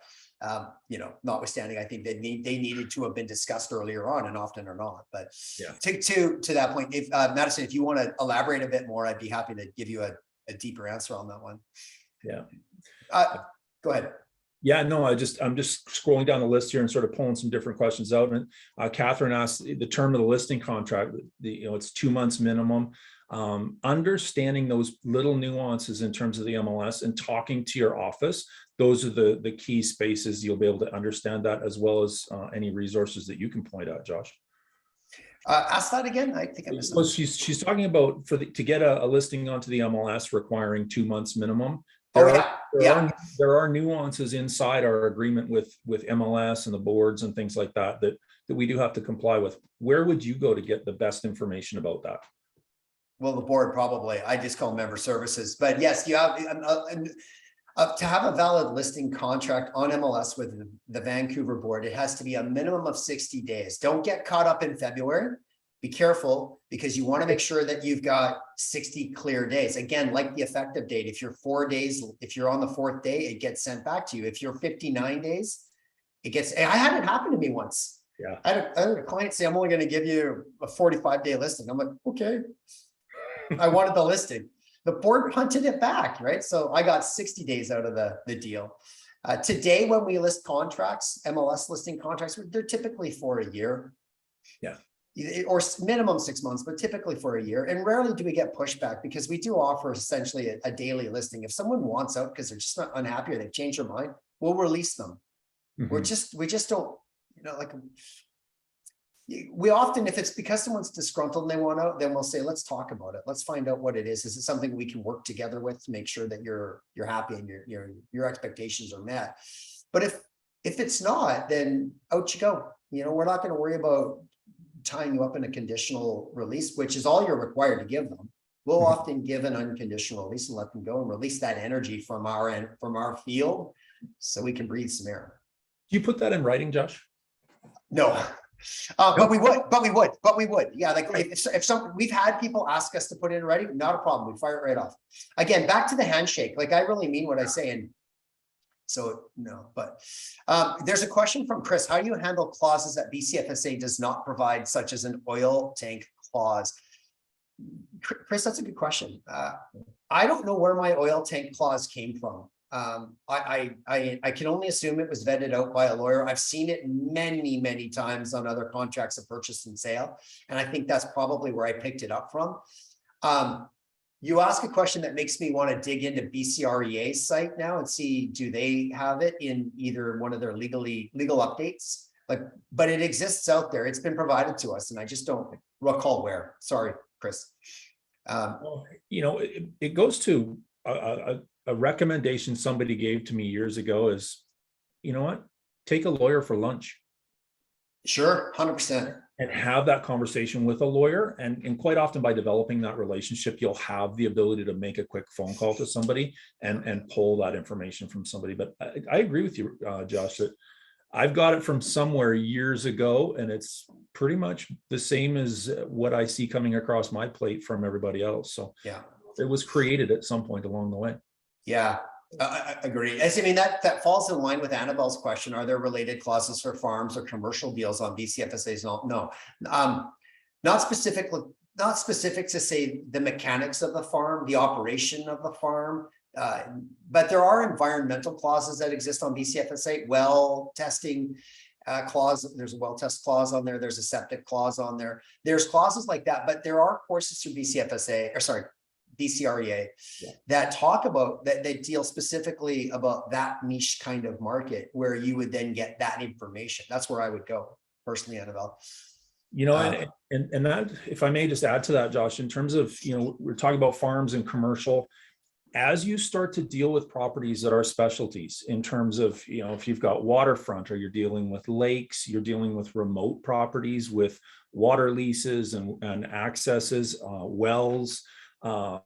Notwithstanding, I think they needed to have been discussed earlier on, and often are not. But yeah, to that point, if Madison, if you want to elaborate a bit more, I'd be happy to give you a deeper answer on that one. Yeah. Go ahead. Yeah, no, I'm just scrolling down the list here and sort of pulling some different questions out. And Catherine asked the term of the listing contract, it's 2 months minimum. Understanding those little nuances in terms of the MLS and talking to your office, those are the key spaces you'll be able to understand that, as well as any resources that you can point out, Josh. Ask that again. I think I missed that. She's talking about to get a listing onto the MLS requiring 2 months minimum. There are nuances inside our agreement with MLS and the boards and things like that we do have to comply with. Where would you go to get the best information about that? Well, the board probably. I just call member services. But yes, you have to have a valid listing contract on MLS with the Vancouver board. It has to be a minimum of 60 days. Don't get caught up in February. Be careful, because you want to make sure that you've got 60 clear days. Again, like the effective date, if you're 4 days, if you're on the 4th day, it gets sent back to you. If you're 59 days, it gets, I had it happen to me once. Yeah. I had a client say, I'm only going to give you a 45-day listing. I'm like, okay. I wanted the listing. The board punted it back, right? So I got 60 days out of the deal. Today, when we list contracts, MLS listing contracts, they're typically for a year. Yeah. Or minimum 6 months, but typically for a year. And rarely do we get pushback, because we do offer essentially a daily listing. If someone wants out because they're just not unhappy or they've changed their mind, we'll release them. Mm-hmm. We just don't, we often, if it's because someone's disgruntled and they want out, then we'll say, let's talk about it. Let's find out what it is. Is it something we can work together with to make sure that you're happy and your expectations are met? But if it's not, then out you go. We're not going to worry about tying you up in a conditional release, which is all you're required to give them. We'll often give an unconditional release and let them go and release that energy from our end, from our field, so we can breathe some air. Do you put that in writing, Josh? No, But we would. Yeah, like if some, we've had people ask us to put in writing, not a problem. We fire it right off. Again, back to the handshake. Like I really mean what I say. And so no, but there's a question from Chris. How do you handle clauses that BCFSA does not provide, such as an oil tank clause? Chris, that's a good question. I don't know where my oil tank clause came from. I can only assume it was vetted out by a lawyer. I've seen it many times on other contracts of purchase and sale, and I think that's probably where I picked it up from. You ask a question that makes me want to dig into BCREA's site now and see, do they have it in either one of their legal updates? Like, but it exists out there. It's been provided to us, and I just don't recall where. Sorry, Chris. Well, you know, it goes to a recommendation somebody gave to me years ago is, you know what, take a lawyer for lunch. Sure, 100%. And have that conversation with a lawyer. And quite often by developing that relationship, you'll have the ability to make a quick phone call to somebody and pull that information from somebody. But I agree with you, Josh, that I've got it from somewhere years ago, and it's pretty much the same as what I see coming across my plate from everybody else. So yeah, it was created at some point along the way. Yeah, I agree. I mean, that falls in line with Annabelle's question. Are there related clauses for farms or commercial deals on BCFSA's? No, not specific to say the mechanics of the farm, the operation of the farm. But there are environmental clauses that exist on BCFSA. Well testing clause. There's a well test clause on there. There's a septic clause on there. There's clauses like that. But there are courses through BCREA that talk about that. They deal specifically about that niche kind of market where you would then get that information. That's where I would go personally, Annabelle. You know, and that, if I may just add to that, Josh, in terms of, you know, we're talking about farms and commercial. As you start to deal with properties that are specialties in terms of, you know, if you've got waterfront or you're dealing with lakes, you're dealing with remote properties with water leases and accesses, wells, you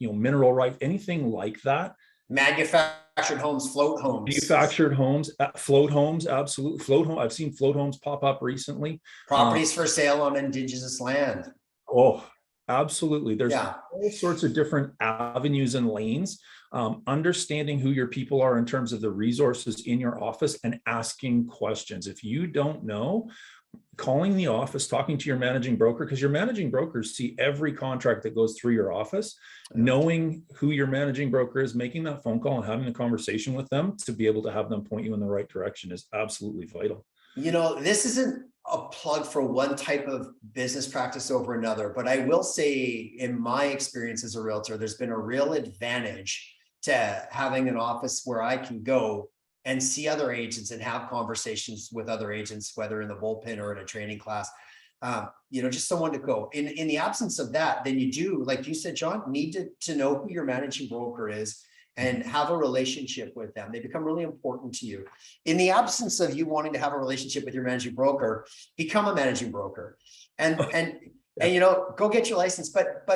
know, mineral rights, anything like that. Manufactured homes, float homes. Manufactured homes, float homes, absolutely. Float home. I've seen float homes pop up recently. Properties for sale on Indigenous land. Oh, absolutely. There's all sorts of different avenues and lanes. Understanding who your people are in terms of the resources in your office and asking questions. If you don't know, calling the office, talking to your managing broker, because your managing brokers see every contract that goes through your office. Knowing who your managing broker is, making that phone call and having a conversation with them to be able to have them point you in the right direction is absolutely vital. You know, this isn't a plug for one type of business practice over another, but I will say in my experience as a realtor, there's been a real advantage to having an office where I can go and see other agents and have conversations with other agents, whether in the bullpen or in a training class. You know, just someone to go. In the absence of that, then you do, like you said, John, need to know who your managing broker is and have a relationship with them. They become really important to you. In the absence of you wanting to have a relationship with your managing broker, become a managing broker and you know, go get your license, but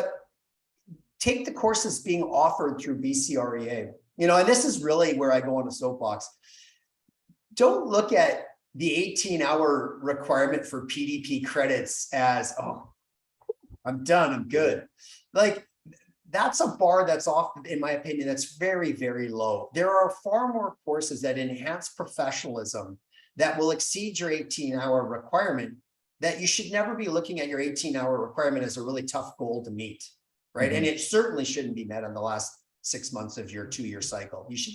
take the courses being offered through BCREA. You know, and this is really where I go on a soapbox. Don't look at the 18-hour requirement for PDP credits as, oh, I'm done, I'm good. Like, that's a bar that's off, in my opinion, that's very, very low. There are far more courses that enhance professionalism that will exceed your 18-hour requirement, that you should never be looking at your 18-hour requirement as a really tough goal to meet, right? And it certainly shouldn't be met in the last 6 months of your 2-year cycle. You should.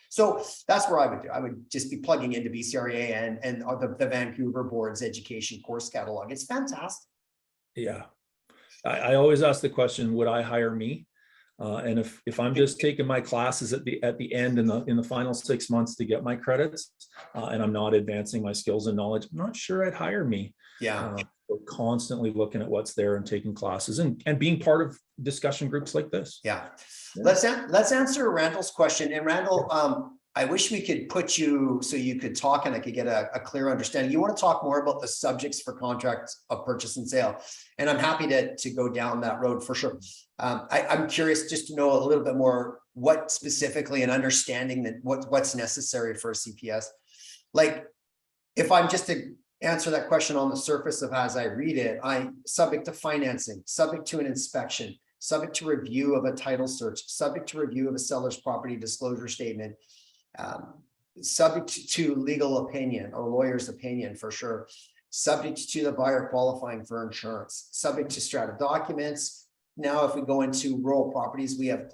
So that's where I would do. I would just be plugging into BCREA and the Vancouver Board's education course catalog. It's fantastic. Yeah. I always ask the question, would I hire me? And if I'm just taking my classes at the end in the final 6 months to get my credits, and I'm not advancing my skills and knowledge, I'm not sure I'd hire me. Yeah. We're constantly looking at what's there and taking classes and being part of discussion groups like this. Yeah. Let's answer Randall's question. And Randall, I wish we could put you so you could talk and I could get a clear understanding. You want to talk more about the subjects for contracts of purchase and sale, and I'm happy to go down that road for sure. I'm curious just to know a little bit more what specifically, and understanding that what's necessary for a CPS. Like, if I'm just answer that question on the surface of as I read it. Subject to financing, subject to an inspection, subject to review of a title search, subject to review of a seller's property disclosure statement, subject to legal opinion or lawyer's opinion for sure, subject to the buyer qualifying for insurance, subject to strata documents. Now, if we go into rural properties, we have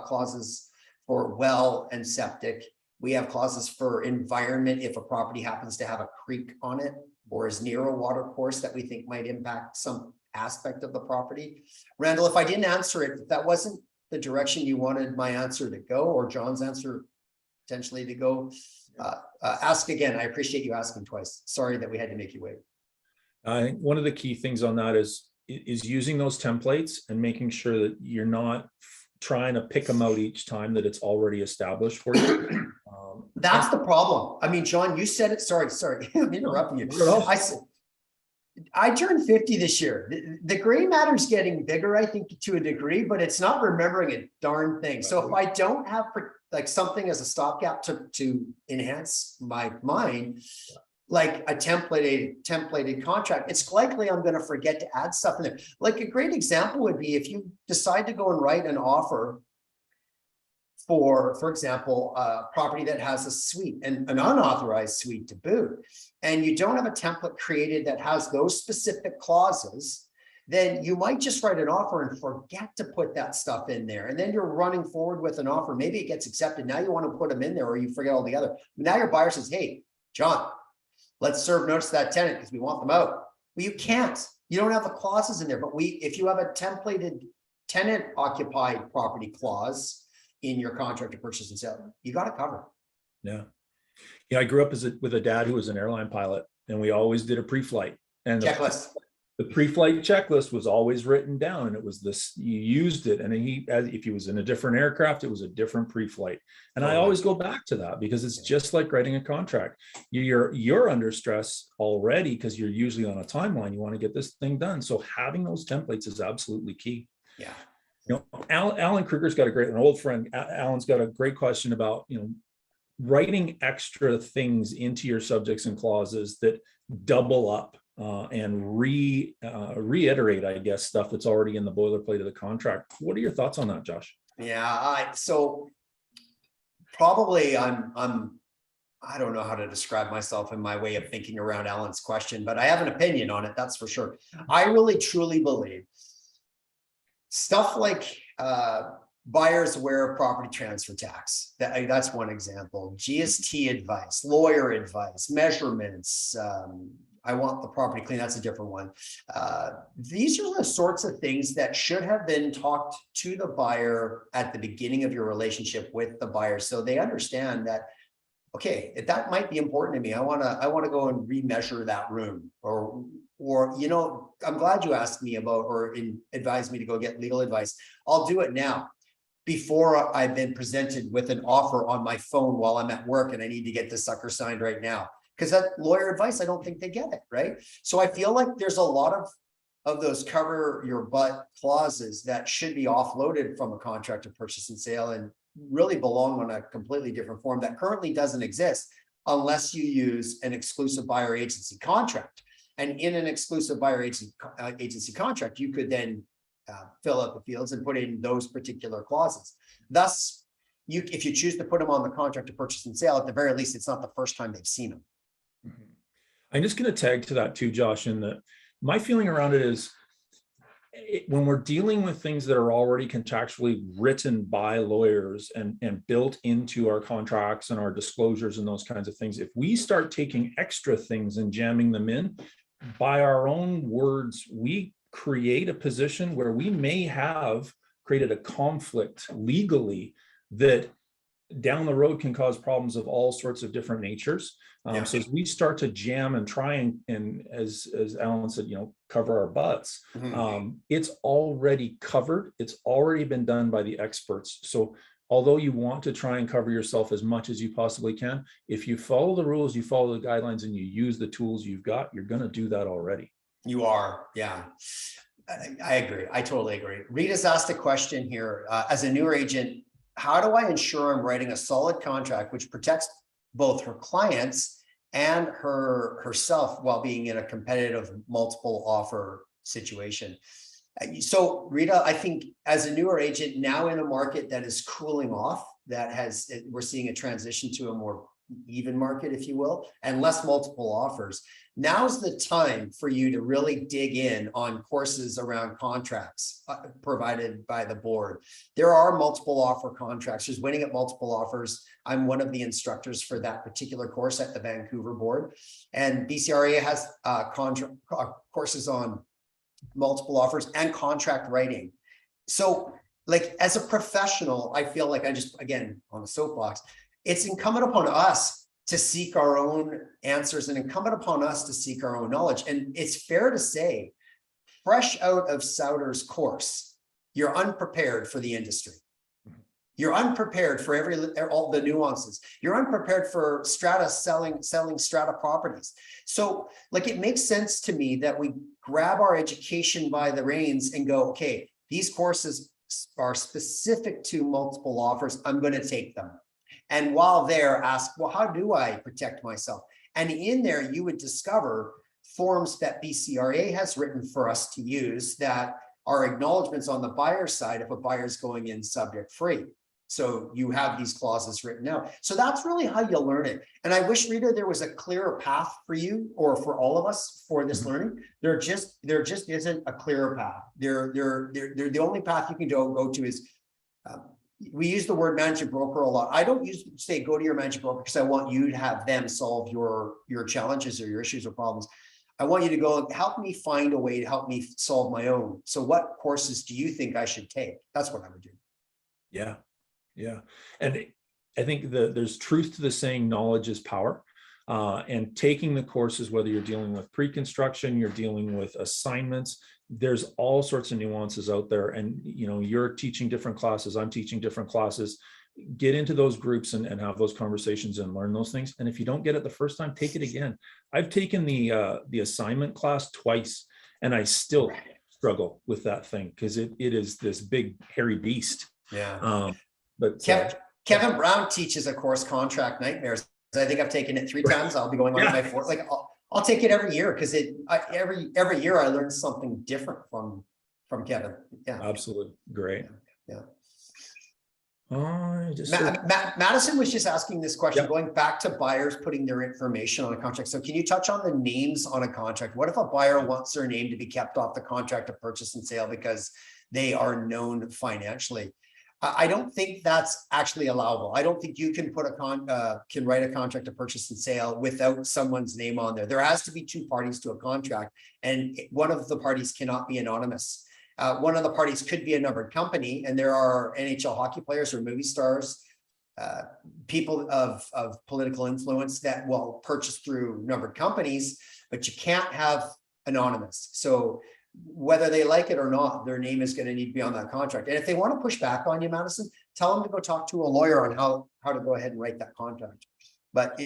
clauses for well and septic. We have clauses for environment if a property happens to have a creek on it or is near a water course that we think might impact some aspect of the property. Randall, if I didn't answer it, if that wasn't the direction you wanted my answer to go, or John's answer potentially to go, ask again. I appreciate you asking twice. Sorry that we had to make you wait. I think one of the key things on that is using those templates and making sure that you're not trying to pick them out each time, that it's already established for you. That's the problem. I mean, John, you said it. Sorry, I'm interrupting you. I said, I turned 50 this year. The gray matter's getting bigger, I think, to a degree, but it's not remembering a darn thing. So if I don't have like something as a stopgap to enhance my mind, like a templated contract, it's likely I'm going to forget to add stuff in there. Like a great example would be if you decide to go and write an offer for example, a property that has a suite and an unauthorized suite to boot, and you don't have a template created that has those specific clauses, then you might just write an offer and forget to put that stuff in there. And then you're running forward with an offer. Maybe it gets accepted. Now you want to put them in there, or you forget altogether. Now your buyer says, hey, John, let's serve notice to that tenant because we want them out. Well, you can't. You don't have the clauses in there. But if you have a templated tenant occupied property clause in your contract to purchase and sell, you got to cover. Yeah. I grew up with a dad who was an airline pilot, and we always did a pre-flight and checklist. The pre-flight checklist was always written down, and it was this, you used it. And if he was in a different aircraft, it was a different pre-flight. And I always go back to that because it's just like writing a contract. You're under stress already because you're usually on a timeline. You want to get this thing done. So having those templates is absolutely key. Yeah. Alan Kruger's got an old friend. Alan's got a great question about, writing extra things into your subjects and clauses that double up and reiterate, I guess, stuff that's already in the boilerplate of the contract. What are your thoughts on that, Josh? Yeah, so probably I don't know how to describe myself in my way of thinking around Alan's question, but I have an opinion on it, that's for sure. I really truly believe stuff like buyers aware of property transfer tax. That's one example. GST advice, lawyer advice, measurements. I want the property clean. That's a different one. These are the sorts of things that should have been talked to the buyer at the beginning of your relationship with the buyer, so they understand that, okay, that might be important to me. I want to go and remeasure that room, or I'm glad you asked me about or advised me to go get legal advice. I'll do it now before I've been presented with an offer on my phone while I'm at work and I need to get this sucker signed right now. Because that lawyer advice, I don't think they get it, right? So I feel like there's a lot of those cover your butt clauses that should be offloaded from a contract of purchase and sale and really belong on a completely different form that currently doesn't exist unless you use an exclusive buyer agency contract. And in an exclusive buyer agency contract, you could then fill out the fields and put in those particular clauses. Thus, if you choose to put them on the contract of purchase and sale, at the very least, it's not the first time they've seen them. I'm just going to tag to that too, Josh, and that my feeling around it is when we're dealing with things that are already contractually written by lawyers and built into our contracts and our disclosures and those kinds of things, if we start taking extra things and jamming them in, by our own words, we create a position where we may have created a conflict legally that down the road can cause problems of all sorts of different natures. So as we start to jam and try and as Alan said, cover our butts, it's already covered. It's already been done by the experts. So although you want to try and cover yourself as much as you possibly can, if you follow the rules, you follow the guidelines, and you use the tools you've got, you're going to do that already. You are. Yeah, I agree. I totally agree. Rita's asked a question here. As a newer agent, how do I ensure I'm writing a solid contract which protects both her clients and herself while being in a competitive multiple offer situation. So Rita, I think as a newer agent now in a market that is cooling off, we're seeing a transition to a more even market, if you will, and less multiple offers. Now's the time for you to really dig in on courses around contracts provided by the board. There are multiple offer contracts. There's winning at multiple offers. I'm one of the instructors for that particular course at the Vancouver board, and BCRA has courses on multiple offers and contract writing. So like as a professional, I feel like again, on a soapbox, it's incumbent upon us to seek our own answers and incumbent upon us to seek our own knowledge. And it's fair to say, fresh out of Souter's course, you're unprepared for the industry. You're unprepared for all the nuances. You're unprepared for strata selling strata properties. So like, it makes sense to me that we grab our education by the reins and go, okay, these courses are specific to multiple offers. I'm going to take them. And while there, ask, well, how do I protect myself? And in there, you would discover forms that BCRA has written for us to use that are acknowledgements on the buyer's side if a buyer's going in subject free. So you have these clauses written out. So that's really how you learn it. And I wish, Rita, there was a clearer path for you or for all of us for this learning. There just isn't a clearer path. The only path you can go to is, we use the word managing broker a lot. I don't say go to your managing broker because I want you to have them solve your challenges or your issues or problems. I want you to go, help me find a way to help me solve my own. So what courses do you think I should take? That's what I would do. Yeah. Yeah. And I think there's truth to the saying, knowledge is power. And taking the courses, whether you're dealing with pre-construction, you're dealing with assignments, there's all sorts of nuances out there. And, you know, you're teaching different classes, I'm teaching different classes. Get into those groups and have those conversations and learn those things. And if you don't get it the first time, take it again. I've taken the assignment class twice, and I still struggle with that thing because it is this big hairy beast. Yeah. But Kevin Brown teaches a course, Contract Nightmares. I think I've taken it 3 times. I'll be going on my 4th. Like I'll take it every year because every year I learn something different from Kevin. Yeah, absolutely great. Yeah. Madison was just asking this question, going back to buyers putting their information on a contract. So can you touch on the names on a contract? What if a buyer wants their name to be kept off the contract of purchase and sale because they are known financially? I don't think that's actually allowable. I don't think you can put can write a contract of purchase and sale without someone's name on there. There has to be 2 parties to a contract, and one of the parties cannot be anonymous. One of the parties could be a numbered company, and there are NHL hockey players or movie stars, people of political influence that will purchase through numbered companies, but you can't have anonymous. So whether they like it or not, their name is going to need to be on that contract. And if they want to push back on you, Madison, tell them to go talk to a lawyer on how to go ahead and write that contract. But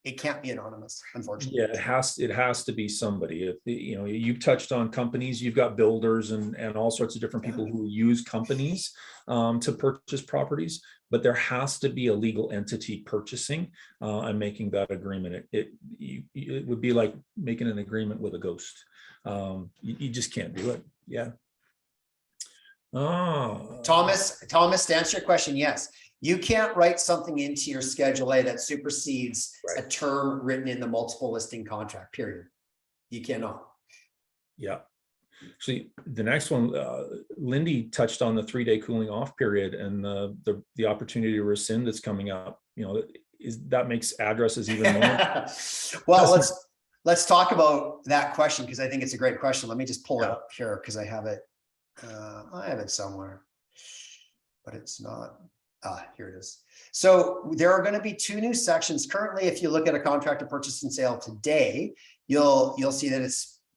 it can't be anonymous, unfortunately. Yeah, it has to be somebody. You know, you touched on companies. You've got builders and all sorts of different people who use companies to purchase properties, but there has to be a legal entity purchasing and making that agreement. It would be like making an agreement with a ghost. You just can't do it. Yeah. Oh, Thomas, to answer your question, yes. You can't write something into your Schedule A that supersedes a term written in the multiple listing contract, period. You cannot. Yeah. See, the next one, Lindy touched on the 3-day cooling off period and the opportunity to rescind that's coming up. You know, that makes addresses even more. Well, let's talk about that question because I think it's a great question. Let me just pull it up here because I have it. I have it somewhere, but it's not. Here it is. So there are going to be 2 new sections. Currently, if you look at a contract of purchase and sale today, you'll see that it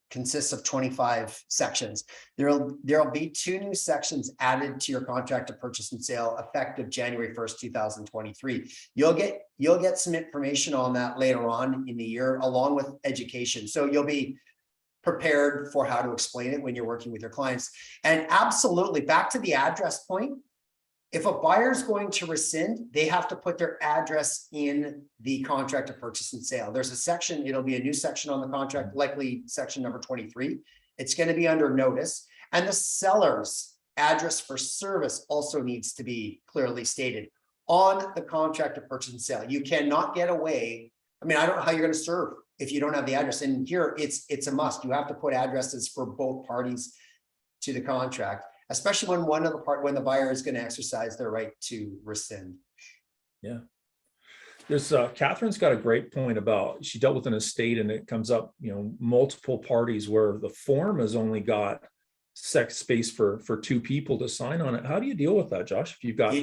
consists of 25 sections. There'll be 2 new sections added to your contract of purchase and sale effective January 1st, 2023. You'll get some information on that later on in the year, along with education. So you'll be prepared for how to explain it when you're working with your clients. And absolutely, back to the address point. If a buyer is going to rescind, they have to put their address in the contract of purchase and sale. There's a section, it'll be a new section on the contract, likely section number 23. It's going to be under notice. And the seller's address for service also needs to be clearly stated on the contract of purchase and sale. You cannot get away. I mean, I don't know how you're going to serve if you don't have the address. And here it's a must. You have to put addresses for both parties to the contract, especially when the buyer is going to exercise their right to rescind. Yeah. There's Catherine's got a great point about, she dealt with an estate and it comes up, multiple parties where the form has only got space for two people to sign on it. How do you deal with that, Josh? If you've got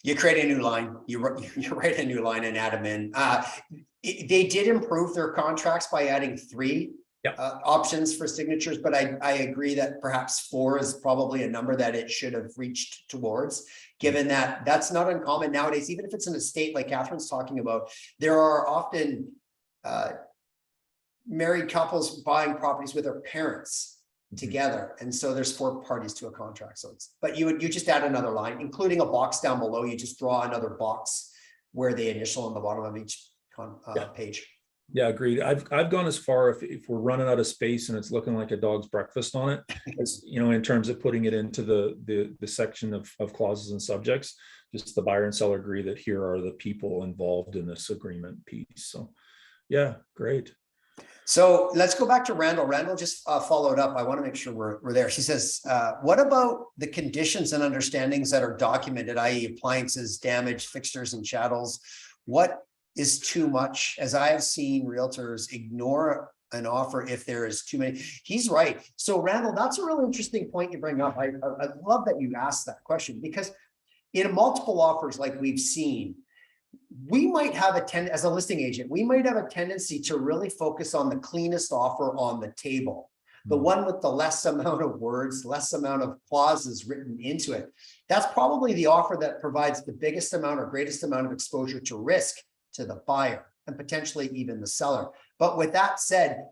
you create a new line, you write a new line and add them in. They did improve their contracts by adding 3 options for signatures, but I agree that perhaps 4 is probably a number that it should have reached towards, given that that's not uncommon nowadays. Even if it's an estate like Catherine's talking about, there are often married couples buying properties with their parents together, and so there's 4 parties to a contract. So but you just add another line, including a box down below. You just draw another box where they initial on the bottom of each page. Yeah, agreed. I've gone as far, if we're running out of space and it's looking like a dog's breakfast on it, as in terms of putting it into the section of clauses and subjects, just the buyer and seller agree that here are the people involved in this agreement piece. So yeah, great. So let's go back to Randall. Randall just followed up. I want to make sure we're there. She says, what about the conditions and understandings that are documented, i.e. appliances, damage, fixtures and chattels? What is too much? As I have seen realtors ignore an offer if there is too many. He's right. So Randall, that's a really interesting point you bring up. I love that you asked that question, because in multiple offers like we've seen, we might have as a listing agent, we might have a tendency to really focus on the cleanest offer on the table, the one with the less amount of words, less amount of clauses written into it. That's probably the offer that provides the biggest amount or greatest amount of exposure to risk to the buyer and potentially even the seller. But with that said,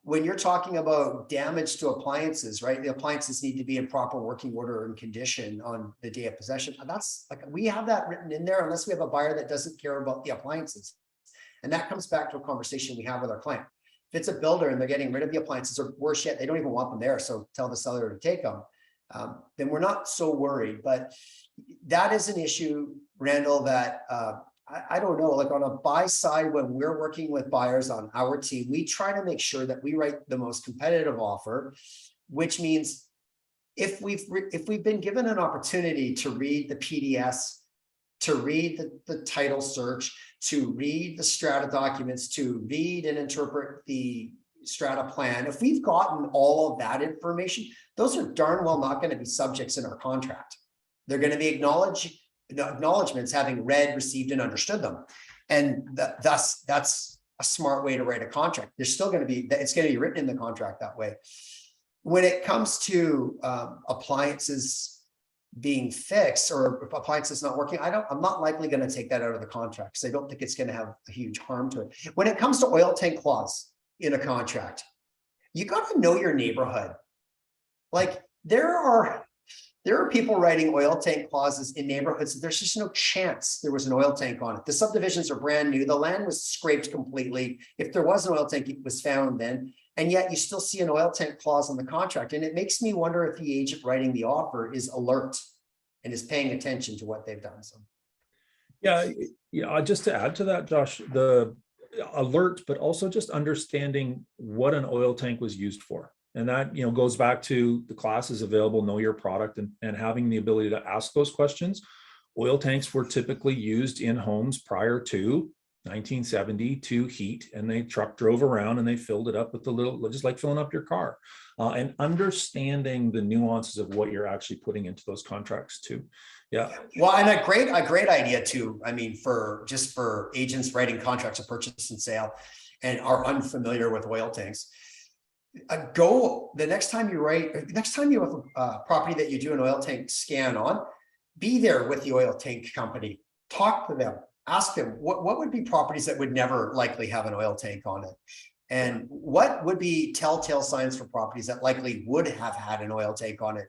when you're talking about damage to appliances, right? The appliances need to be in proper working order and condition on the day of possession. And that's like, we have that written in there unless we have a buyer that doesn't care about the appliances. And that comes back to a conversation we have with our client. If it's a builder and they're getting rid of the appliances, or worse yet, they don't even want them there, so tell the seller to take them, then we're not so worried. But that is an issue, Randall, that I don't know, like on a buy side, when we're working with buyers on our team, we try to make sure that we write the most competitive offer, which means if we've been given an opportunity to read the PDS, to read the title search, to read the strata documents, to read and interpret the strata plan, if we've gotten all of that information, those are darn well not going to be subjects in our contract. They're going to be acknowledgements having read, received, and understood them. And thus, that's a smart way to write a contract. There's still going to be, it's going to be written in the contract that way. When it comes to appliances being fixed or if appliances not working, I'm not likely going to take that out of the contract because I don't think it's going to have a huge harm to it. When it comes to oil tank clause in a contract, you got to know your neighborhood. Like there are people writing oil tank clauses in neighborhoods. There's just no chance there was an oil tank on it. The subdivisions are brand new. The land was scraped completely. If there was an oil tank, it was found then. And yet you still see an oil tank clause on the contract. And it makes me wonder if the agent writing the offer is alert and is paying attention to what they've done. So, yeah, just to add to that, Josh, the alert, but also just understanding what an oil tank was used for. And that, goes back to the classes available, know your product, and having the ability to ask those questions. Oil tanks were typically used in homes prior to 1970 to heat, and they drove around and they filled it up with the little, just like filling up your car, and understanding the nuances of what you're actually putting into those contracts too. Yeah. Well, and a great idea too. I mean, for agents writing contracts of purchase and sale and are unfamiliar with oil tanks. The next time you have a property that you do an oil tank scan on, be there with the oil tank company, talk to them, ask them what would be properties that would never likely have an oil tank on it, and what would be telltale signs for properties that likely would have had an oil tank on it.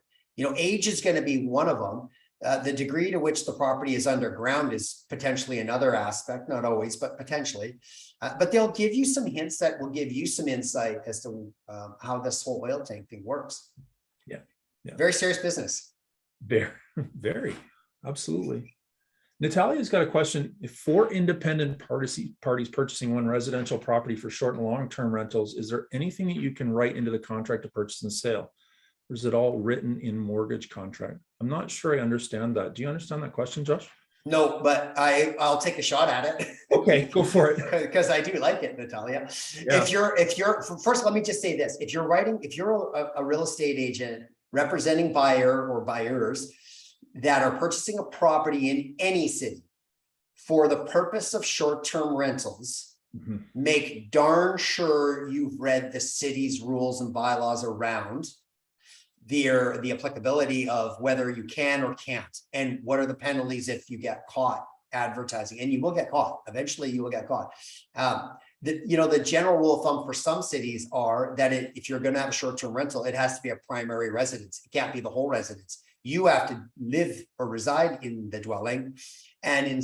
Age is going to be one of them, The degree to which the property is underground is potentially another aspect, not always, but potentially. But they'll give you some hints that will give you some insight as to how this whole oil tank thing works. Yeah. Yeah. Very serious business. Very, very, absolutely. Natalia's got a question. If 4 independent parties purchasing one residential property for short and long-term rentals, is there anything that you can write into the contract of purchase and sale? Or is it all written in mortgage contract? I'm not sure I understand that. Do you understand that question, Josh? No, but I'll take a shot at it. Okay, go for it. Because I do like it, Natalia. Yeah. If you're first, let me just say this. If you're a real estate agent representing buyer or buyers that are purchasing a property in any city for the purpose of short-term rentals, make darn sure you've read the city's rules and bylaws around the applicability of whether you can or can't, and what are the penalties if you get caught advertising. And you will get caught. Eventually you will get caught. The general rule of thumb for some cities are that if you're going to have a short-term rental, it has to be a primary residence. It can't be the whole residence. You have to live or reside in the dwelling. And in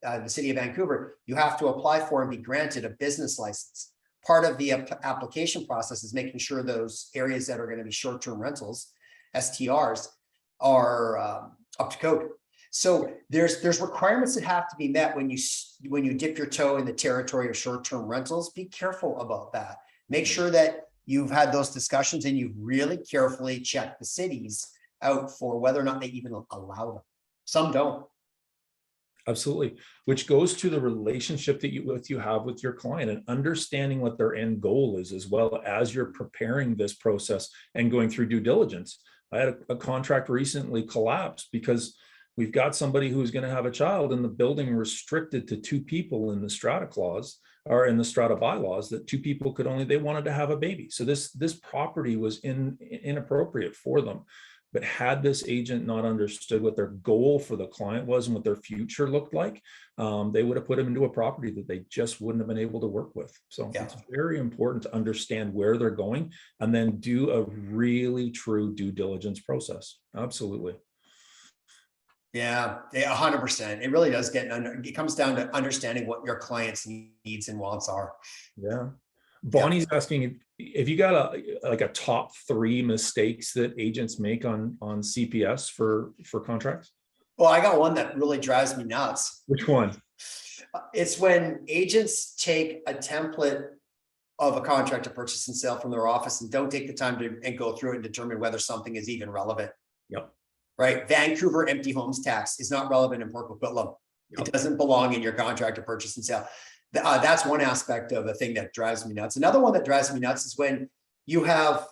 the city of Vancouver, you have to apply for and be granted a business license. Part of the application process is making sure those areas that are going to be short-term rentals, STRs, are up to code. So there's requirements that have to be met when you dip your toe in the territory of short-term rentals. Be careful about that. Make sure that you've had those discussions and you've really carefully checked the cities out for whether or not they even allow them. Some don't. Absolutely. Which goes to the relationship that you have with your client and understanding what their end goal is, as well as you're preparing this process and going through due diligence. I had a contract recently collapse because we've got somebody who's going to have a child and the building restricted to 2 people in the strata clause or in the strata bylaws, that 2 people could only, they wanted to have a baby. So this property was inappropriate for them. But had this agent not understood what their goal for the client was and what their future looked like, they would have put them into a property that they just wouldn't have been able to work with. So It's very important to understand where they're going and then do a really true due diligence process. Absolutely. Yeah, 100%. It really does it comes down to understanding what your client's needs and wants are. Yeah. Bonnie's asking if you got a top 3 mistakes that agents make on CPS for contracts. Well, I got one that really drives me nuts. Which one? It's when agents take a template of a contract to purchase and sale from their office and don't take the time to go through it and determine whether something is even relevant. Yep. Right. Vancouver empty homes tax is not relevant in Port Coquitlam. Yep. It doesn't belong in your contract to purchase and sale. That's one aspect of a thing that drives me nuts. Another one that drives me nuts is when you have,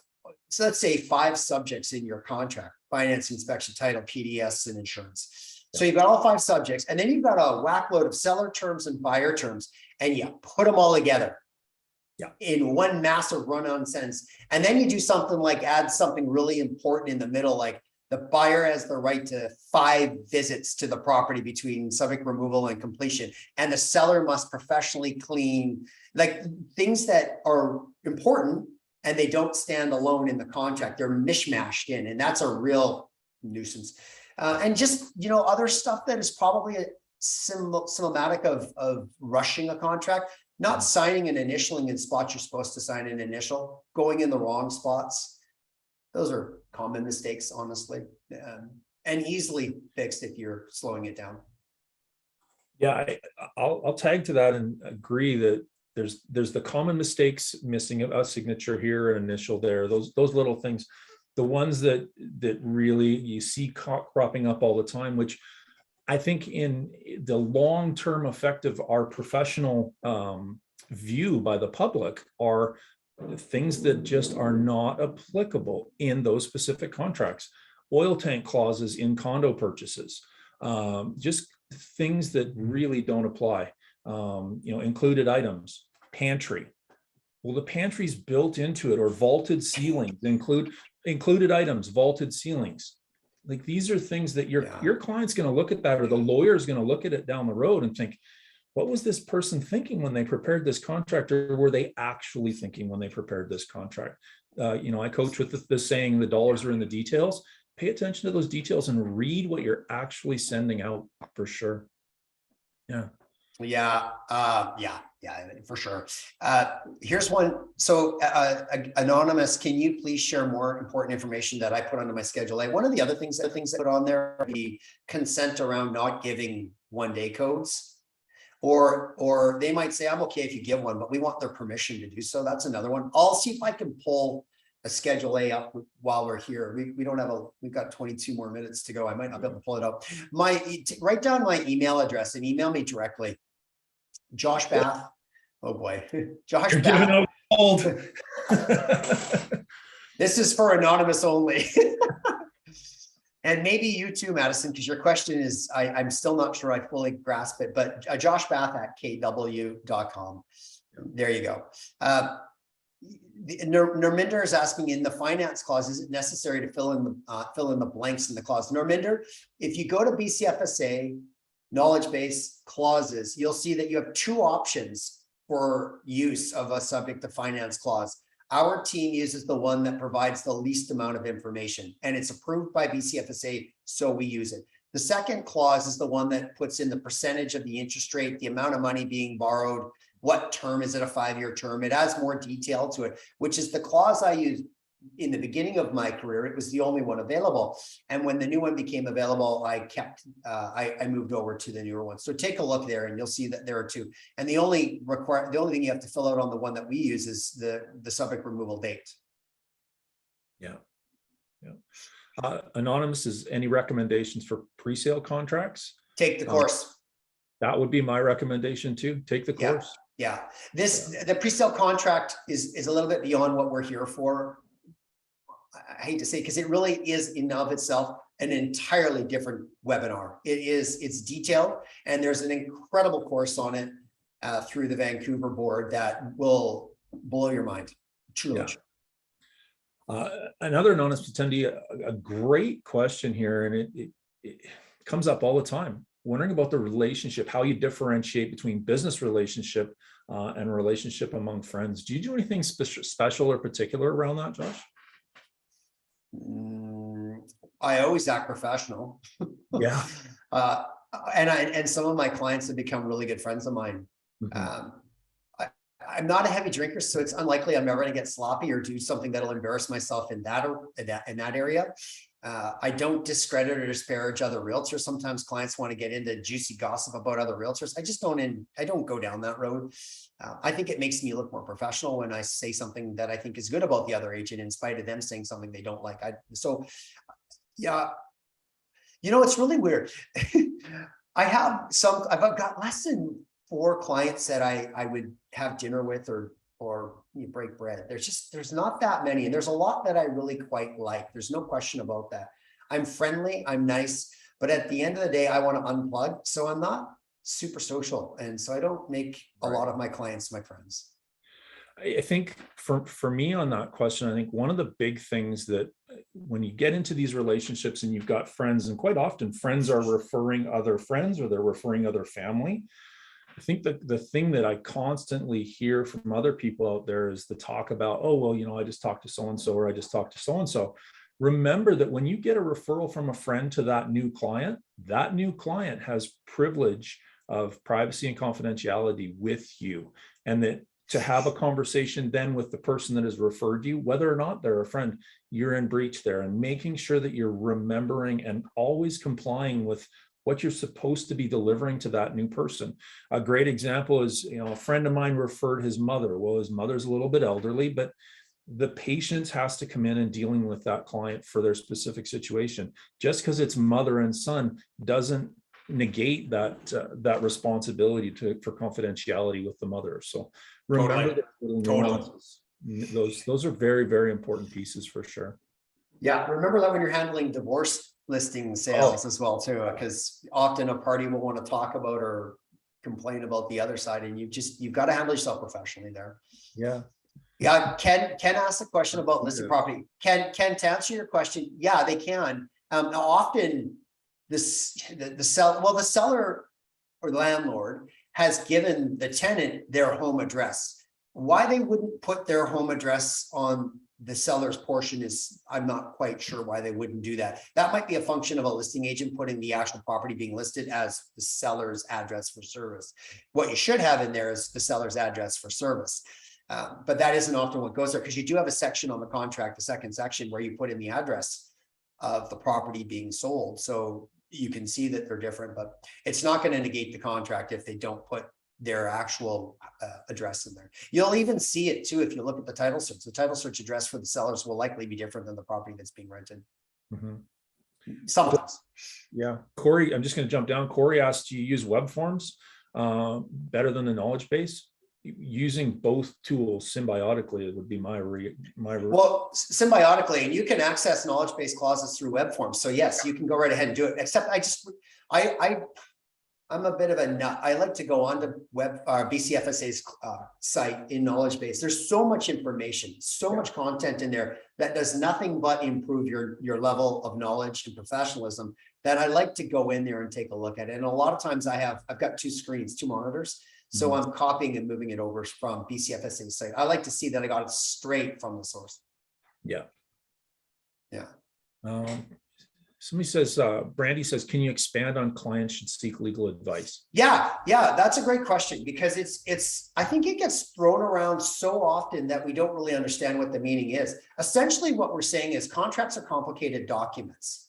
so let's say 5 subjects in your contract: finance, inspection, title, PDS, and insurance. So you've got all 5 subjects, and then you've got a whackload of seller terms and buyer terms, and you put them all together in one massive run-on sentence. And then you do something like add something really important in the middle, like the buyer has the right to 5 visits to the property between subject removal and completion. And the seller must professionally clean, like things that are important and they don't stand alone in the contract. They're mishmashed in, and that's a real nuisance. And just, other stuff that is probably a symptomatic of rushing a contract, not signing and initialing in spots you're supposed to sign an initial, going in the wrong spots. Those are common mistakes, honestly, and easily fixed if you're slowing it down. Yeah, I'll tag to that and agree that there's the common mistakes, missing a signature here, an initial there, those little things, the ones that really you see cropping up all the time, which I think in the long-term effect of our professional view by the public are things that just are not applicable in those specific contracts. Oil tank clauses in condo purchases, just things that really don't apply. Included items, pantry. Well, the pantry's built into it, or vaulted ceilings, included items, vaulted ceilings. Like these are things that your client's going to look at that, or the lawyer's going to look at it down the road and think, what was this person thinking when they prepared this contract, or were they actually thinking when they prepared this contract? I coach with the saying, the dollars are in the details. pay attention to those details and read what you're actually sending out for sure. Yeah. Yeah, for sure. Here's one. So anonymous, can you please share more important information that I put onto my schedule? Like one of the other things I put on there, the consent around not giving 1-day codes, or they might say, I'm okay if you give one, but we want their permission to do so. That's another one. I'll see if I can pull a Schedule A up while we're here. We've got 22 more minutes to go. I might not be able to pull it up. Write down my email address and email me directly. Josh Bath. Oh boy. Josh You're Bath. giving up old. This is for anonymous only. And maybe you too, Madison, because your question is, I'm still not sure I fully grasp it, but Josh Bath at kw.com. There you go. Norminder is asking, in the finance clause, is it necessary to fill in the blanks in the clause? Norminder, if you go to BCFSA knowledge base clauses, you'll see that you have 2 options for use of a subject to finance clause. Our team uses the one that provides the least amount of information, and it's approved by BCFSA, so we use it. The second clause is the one that puts in the percentage of the interest rate, the amount of money being borrowed, what term, is it a 5-year term? It has more detail to it, which is the clause I used in the beginning of my career. It was the only one available. And when the new one became available, I moved over to the newer one. So take a look there and you'll see that there are 2. And the only thing you have to fill out on the one that we use is the subject removal date. Yeah. Yeah. Anonymous, is any recommendations for pre-sale contracts? Take the course. That would be my recommendation too. Take the course. Yeah. The pre-sale contract is a little bit beyond what we're here for. I hate to say, because it really is in and of itself an entirely different webinar. It's detailed, and there's an incredible course on it through the Vancouver board that will blow your mind, truly. Yeah. Another anonymous attendee, a great question here, and it comes up all the time. Wondering about the relationship, how you differentiate between business relationship and relationship among friends. Do you do anything special or particular around that, Josh? I always act professional. Yeah. And some of my clients have become really good friends of mine. Mm-hmm. I'm not a heavy drinker, so it's unlikely I'm ever going to get sloppy or do something that'll embarrass myself in that area. I don't discredit or disparage other realtors. Sometimes clients want to get into juicy gossip about other realtors. I don't go down that road. I think it makes me look more professional when I say something that I think is good about the other agent, in spite of them saying something they don't like. Yeah, it's really weird. I've got less than 4 clients that I would have dinner with or you break bread. There's not that many. And there's a lot that I really quite like. There's no question about that. I'm friendly, I'm nice, but at the end of the day, I want to unplug. So I'm not super social. And so I don't make a lot of my clients my friends. I think for me on that question, I think one of the big things that when you get into these relationships and you've got friends, and quite often friends are referring other friends or they're referring other family. I think that the thing that I constantly hear from other people out there is the talk about, oh, well, I just talked to so-and-so, or I just talked to so-and-so. Remember that when you get a referral from a friend to that new client has privilege of privacy and confidentiality with you. And that to have a conversation then with the person that has referred you, whether or not they're a friend, you're in breach there, and making sure that you're remembering and always complying with what you're supposed to be delivering to that new person. A great example is, a friend of mine referred his mother. Well, his mother's a little bit elderly, but the patience has to come in and dealing with that client for their specific situation. Just because it's mother and son doesn't negate that responsibility for confidentiality with the mother. So remember that little nuances. Those are very, very important pieces for sure. Yeah, remember that when you're handling divorce listing sales as well too, because often a party will want to talk about or complain about the other side, and you've got to handle yourself professionally there. Yeah. Ken asked a question about listed property. Ken, to answer your question, yeah, they can. Often the seller or the landlord has given the tenant their home address. Why they wouldn't put their home address on the seller's portion is, I'm not quite sure why they wouldn't do that. That might be a function of a listing agent putting the actual property being listed as the seller's address for service. What you should have in there is the seller's address for service. But that isn't often what goes there, because you do have a section on the contract, the second section, where you put in the address of the property being sold. So you can see that they're different, but it's not going to negate the contract if they don't put their actual address in there. You'll even see it too if you look at the title search. The title search address for the sellers will likely be different than the property that's being rented. Sometimes. Yeah. Corey, I'm just going to jump down. Corey asked, do you use web forms better than the knowledge base? Using both tools symbiotically, it would be my well, symbiotically, and you can access knowledge base clauses through web forms. So yes, you can go right ahead and do it. Except I'm a bit of a nut. I like to go onto BCFSA's site in knowledge base. There's so much information, so much content in there that does nothing but improve your level of knowledge and professionalism, that I like to go in there and take a look at it. And a lot of times I've got two screens, two monitors. So I'm copying and moving it over from BCFSA's site. I like to see that I got it straight from the source. Yeah. Yeah. Somebody says, Brandy says, can you expand on clients should seek legal advice? Yeah, that's a great question, because I think it gets thrown around so often that we don't really understand what the meaning is. Essentially, what we're saying is contracts are complicated documents.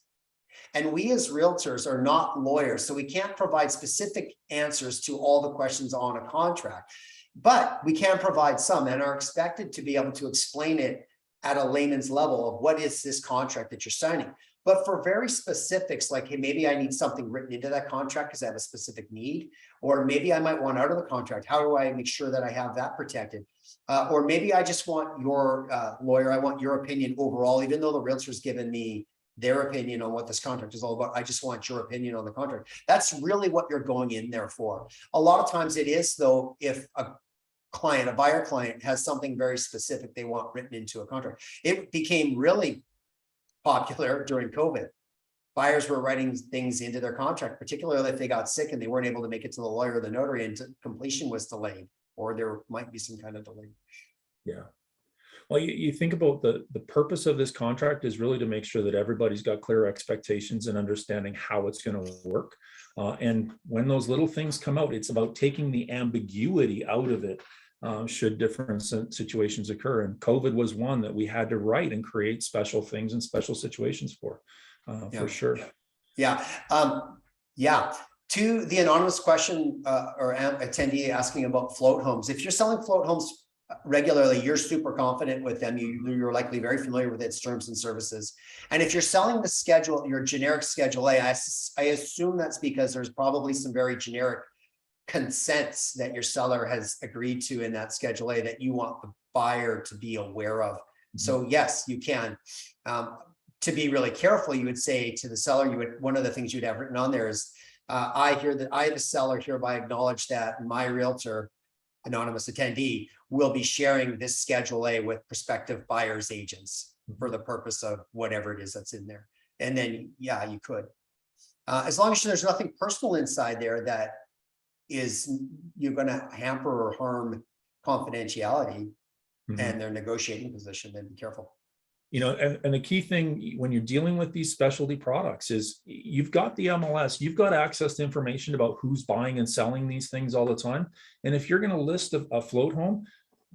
And we as realtors are not lawyers, so we can't provide specific answers to all the questions on a contract, but we can provide some and are expected to be able to explain it at a layman's level of what is this contract that you're signing. But for very specifics, like, hey, maybe I need something written into that contract because I have a specific need, or maybe I might want out of the contract. How do I make sure that I have that protected? Or maybe I just want your lawyer, I want your opinion overall, even though the realtor's given me their opinion on what this contract is all about. I just want your opinion on the contract. That's really what you're going in there for. A lot of times it is, though, if a buyer client has something very specific they want written into a contract. It became really popular during COVID. Buyers were writing things into their contract, particularly if they got sick and they weren't able to make it to the lawyer or the notary, and completion was delayed, or there might be some kind of delay. Yeah. Well, you think about the purpose of this contract is really to make sure that everybody's got clear expectations and understanding how it's going to work. And when those little things come out, it's about taking the ambiguity out of it should different situations occur. And COVID was one that we had to write and create special things and special situations for sure. Yeah. To the anonymous question or attendee asking about float homes, if you're selling float homes regularly, you're super confident with them. You're likely very familiar with its terms and services. And if you're selling the schedule, your generic Schedule A, I assume that's because there's probably some very generic consents that your seller has agreed to in that Schedule A that you want the buyer to be aware of. So yes, you can. To be really careful, you would say to the seller, one of the things you'd have written on there is, I, the seller, hereby acknowledge that my realtor, anonymous attendee, will be sharing this Schedule A with prospective buyers agents for the purpose of whatever it is that's in there. And then, yeah, you could. As long as there's nothing personal inside there that you're going to hamper or harm confidentiality and their negotiating position, then be careful. You know, and the key thing when you're dealing with these specialty products is you've got the MLS, you've got access to information about who's buying and selling these things all the time. And if you're going to list a float home,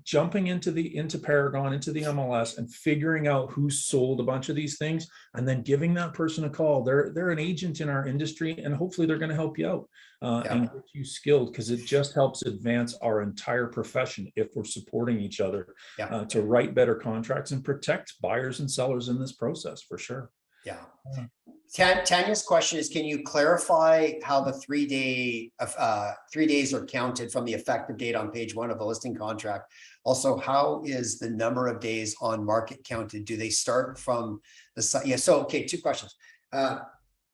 jumping into Paragon, into the MLS and figuring out who's sold a bunch of these things and then giving that person a call. They're an agent in our industry, and hopefully they're going to help you out and get you skilled, because it just helps advance our entire profession if we're supporting each other to write better contracts and protect buyers and sellers in this process for sure. Yeah. Tanya's question is, can you clarify how the 3 days are counted from the effective date on page 1 of the listing contract? Also, how is the number of days on market counted? Do they start from the site? Yeah. So, okay. 2 questions.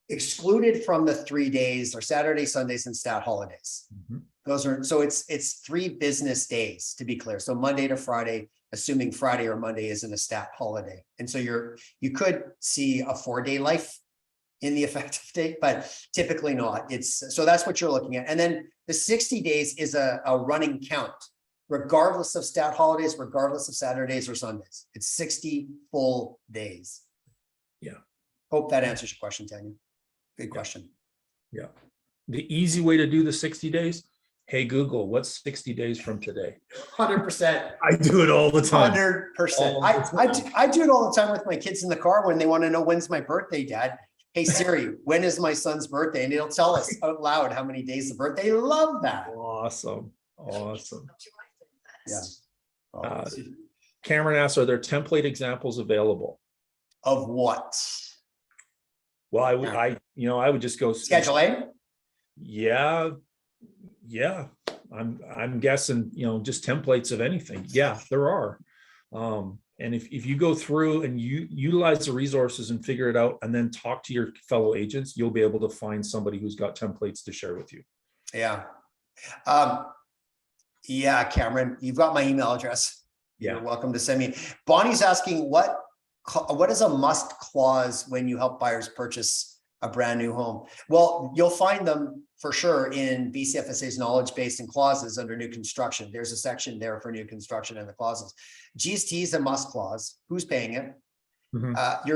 Excluded from the 3 days are Saturday, Sundays, and stat holidays. Those are, so it's 3 business days, to be clear. So Monday to Friday, assuming Friday or Monday isn't a stat holiday. And so you could see a 4-day life in the effective date, but typically not. So that's what you're looking at. And then the 60 days is a running count. regardless of stat holidays, regardless of Saturdays or Sundays. It's 60 full days. Yeah. Hope that answers your question, Tanya. Good question. Yeah. The easy way to do the 60 days. Hey, Google, what's 60 days from today? 100%. I do it all the time. 100%. I do it all the time with my kids in the car when they want to know when's my birthday, Dad. Hey Siri, when is my son's birthday? And it'll tell us out loud how many days the birthday. They love that. Awesome. Awesome. Yeah. Cameron asks, are there template examples available? Of what? Well, I would just go Schedule A? Yeah. I'm guessing, just templates of anything. Yeah, there are. And if you go through and you utilize the resources and figure it out and then talk to your fellow agents, you'll be able to find somebody who's got templates to share with you. Yeah. Yeah, Cameron, you've got my email address. Yeah. You're welcome to send me. Bonnie's asking what is a must clause when you help buyers purchase a brand new home? Well, you'll find them for sure in BCFSA's knowledge base and clauses under new construction. There's a section there for new construction and the clauses. GST is a must clause. Who's paying it? Mm-hmm.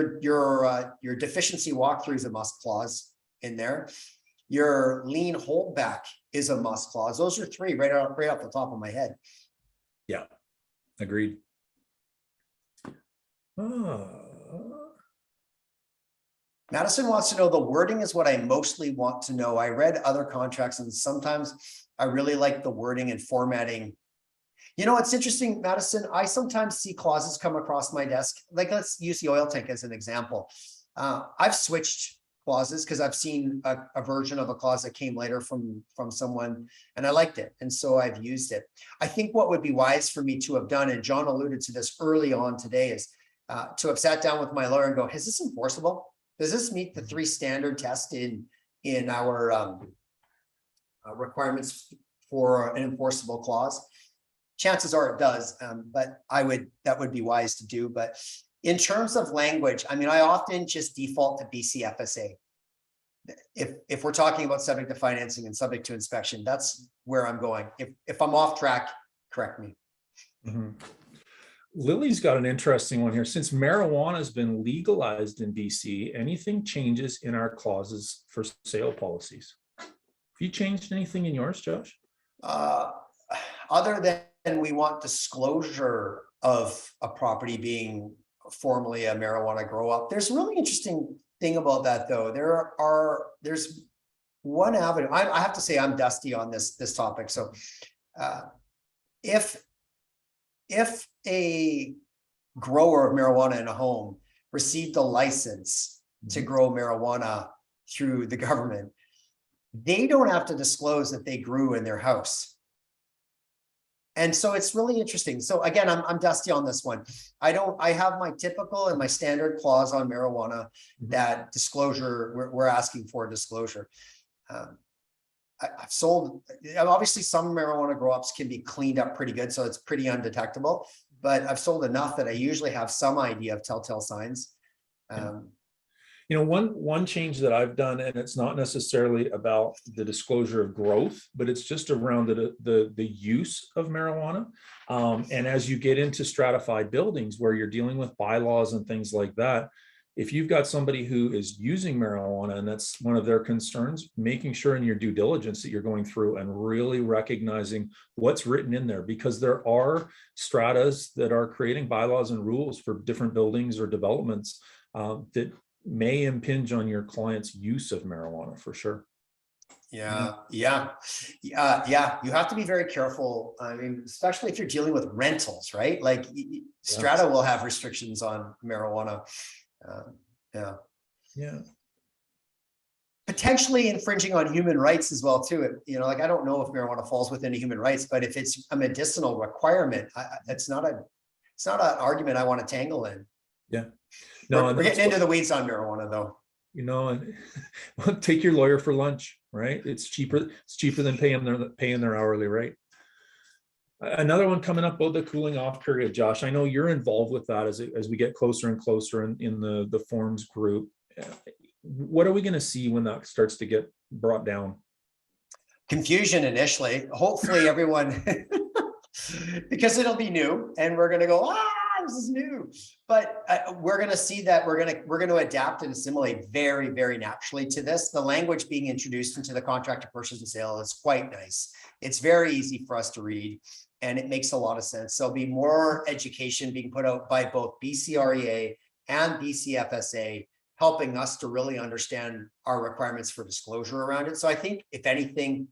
Your deficiency walkthrough is a must clause in there. Your lien holdback is a must clause. Those are three right off the top of my head. Yeah, agreed. Madison wants to know the wording is what I mostly want to know. I read other contracts and sometimes I really like the wording and formatting. It's interesting, Madison. I sometimes see clauses come across my desk. Like, let's use the oil tank as an example. I've switched clauses because I've seen a version of a clause that came later from someone and I liked it. And so I've used it. I think what would be wise for me to have done, and John alluded to this early on today, is to have sat down with my lawyer and go, is this enforceable? Does this meet the 3 standard test in our requirements for an enforceable clause? Chances are it does, but that would be wise to do. But in terms of language, I often just default to BCFSA. If we're talking about subject to financing and subject to inspection, that's where I'm going. If I'm off track, correct me. Mm-hmm. Lily's got an interesting one here. Since marijuana has been legalized in BC, anything changes in our clauses for sale policies? Have you changed anything in yours, Josh? Other than we want disclosure of a property being formally a marijuana grow up. There's a really interesting thing about that though. There's one avenue. I have to say I'm dusty on this topic. So if a grower of marijuana in a home received a license to grow marijuana through the government, they don't have to disclose that they grew in their house. And so it's really interesting. So again, I'm dusty on this one. I have my typical and my standard clause on marijuana that disclosure, we're asking for disclosure. I've sold, obviously some marijuana grow ups can be cleaned up pretty good, so it's pretty undetectable, but I've sold enough that I usually have some idea of telltale signs. One change that I've done, and it's not necessarily about the disclosure of growth, but it's just around the use of marijuana. And as you get into stratified buildings where you're dealing with bylaws and things like that, if you've got somebody who is using marijuana and that's one of their concerns, making sure in your due diligence that you're going through and really recognizing what's written in there, because there are stratas that are creating bylaws and rules for different buildings or developments that may impinge on your client's use of marijuana for sure. Yeah. You have to be very careful. Especially if you're dealing with rentals, right? Like strata will have restrictions on marijuana. Potentially infringing on human rights as well too. I don't know if marijuana falls within human rights, but if it's a medicinal requirement, it's not an argument I want to tangle in. Yeah. No, we're getting into the weeds on marijuana though. And take your lawyer for lunch, right? It's cheaper than paying their hourly rate. Another one coming up about the cooling off period, Josh. I know you're involved with that as we get closer and closer in the forms group. What are we going to see when that starts to get brought down? Confusion initially. Hopefully everyone because it'll be new and we're going to go, this is new. But we're going to see that we're going to adapt and assimilate very, very naturally to this. The language being introduced into the contract of purchase and sale is quite nice. It's very easy for us to read and it makes a lot of sense. There'll be more education being put out by both BCREA and BCFSA, helping us to really understand our requirements for disclosure around it. So I think if anything,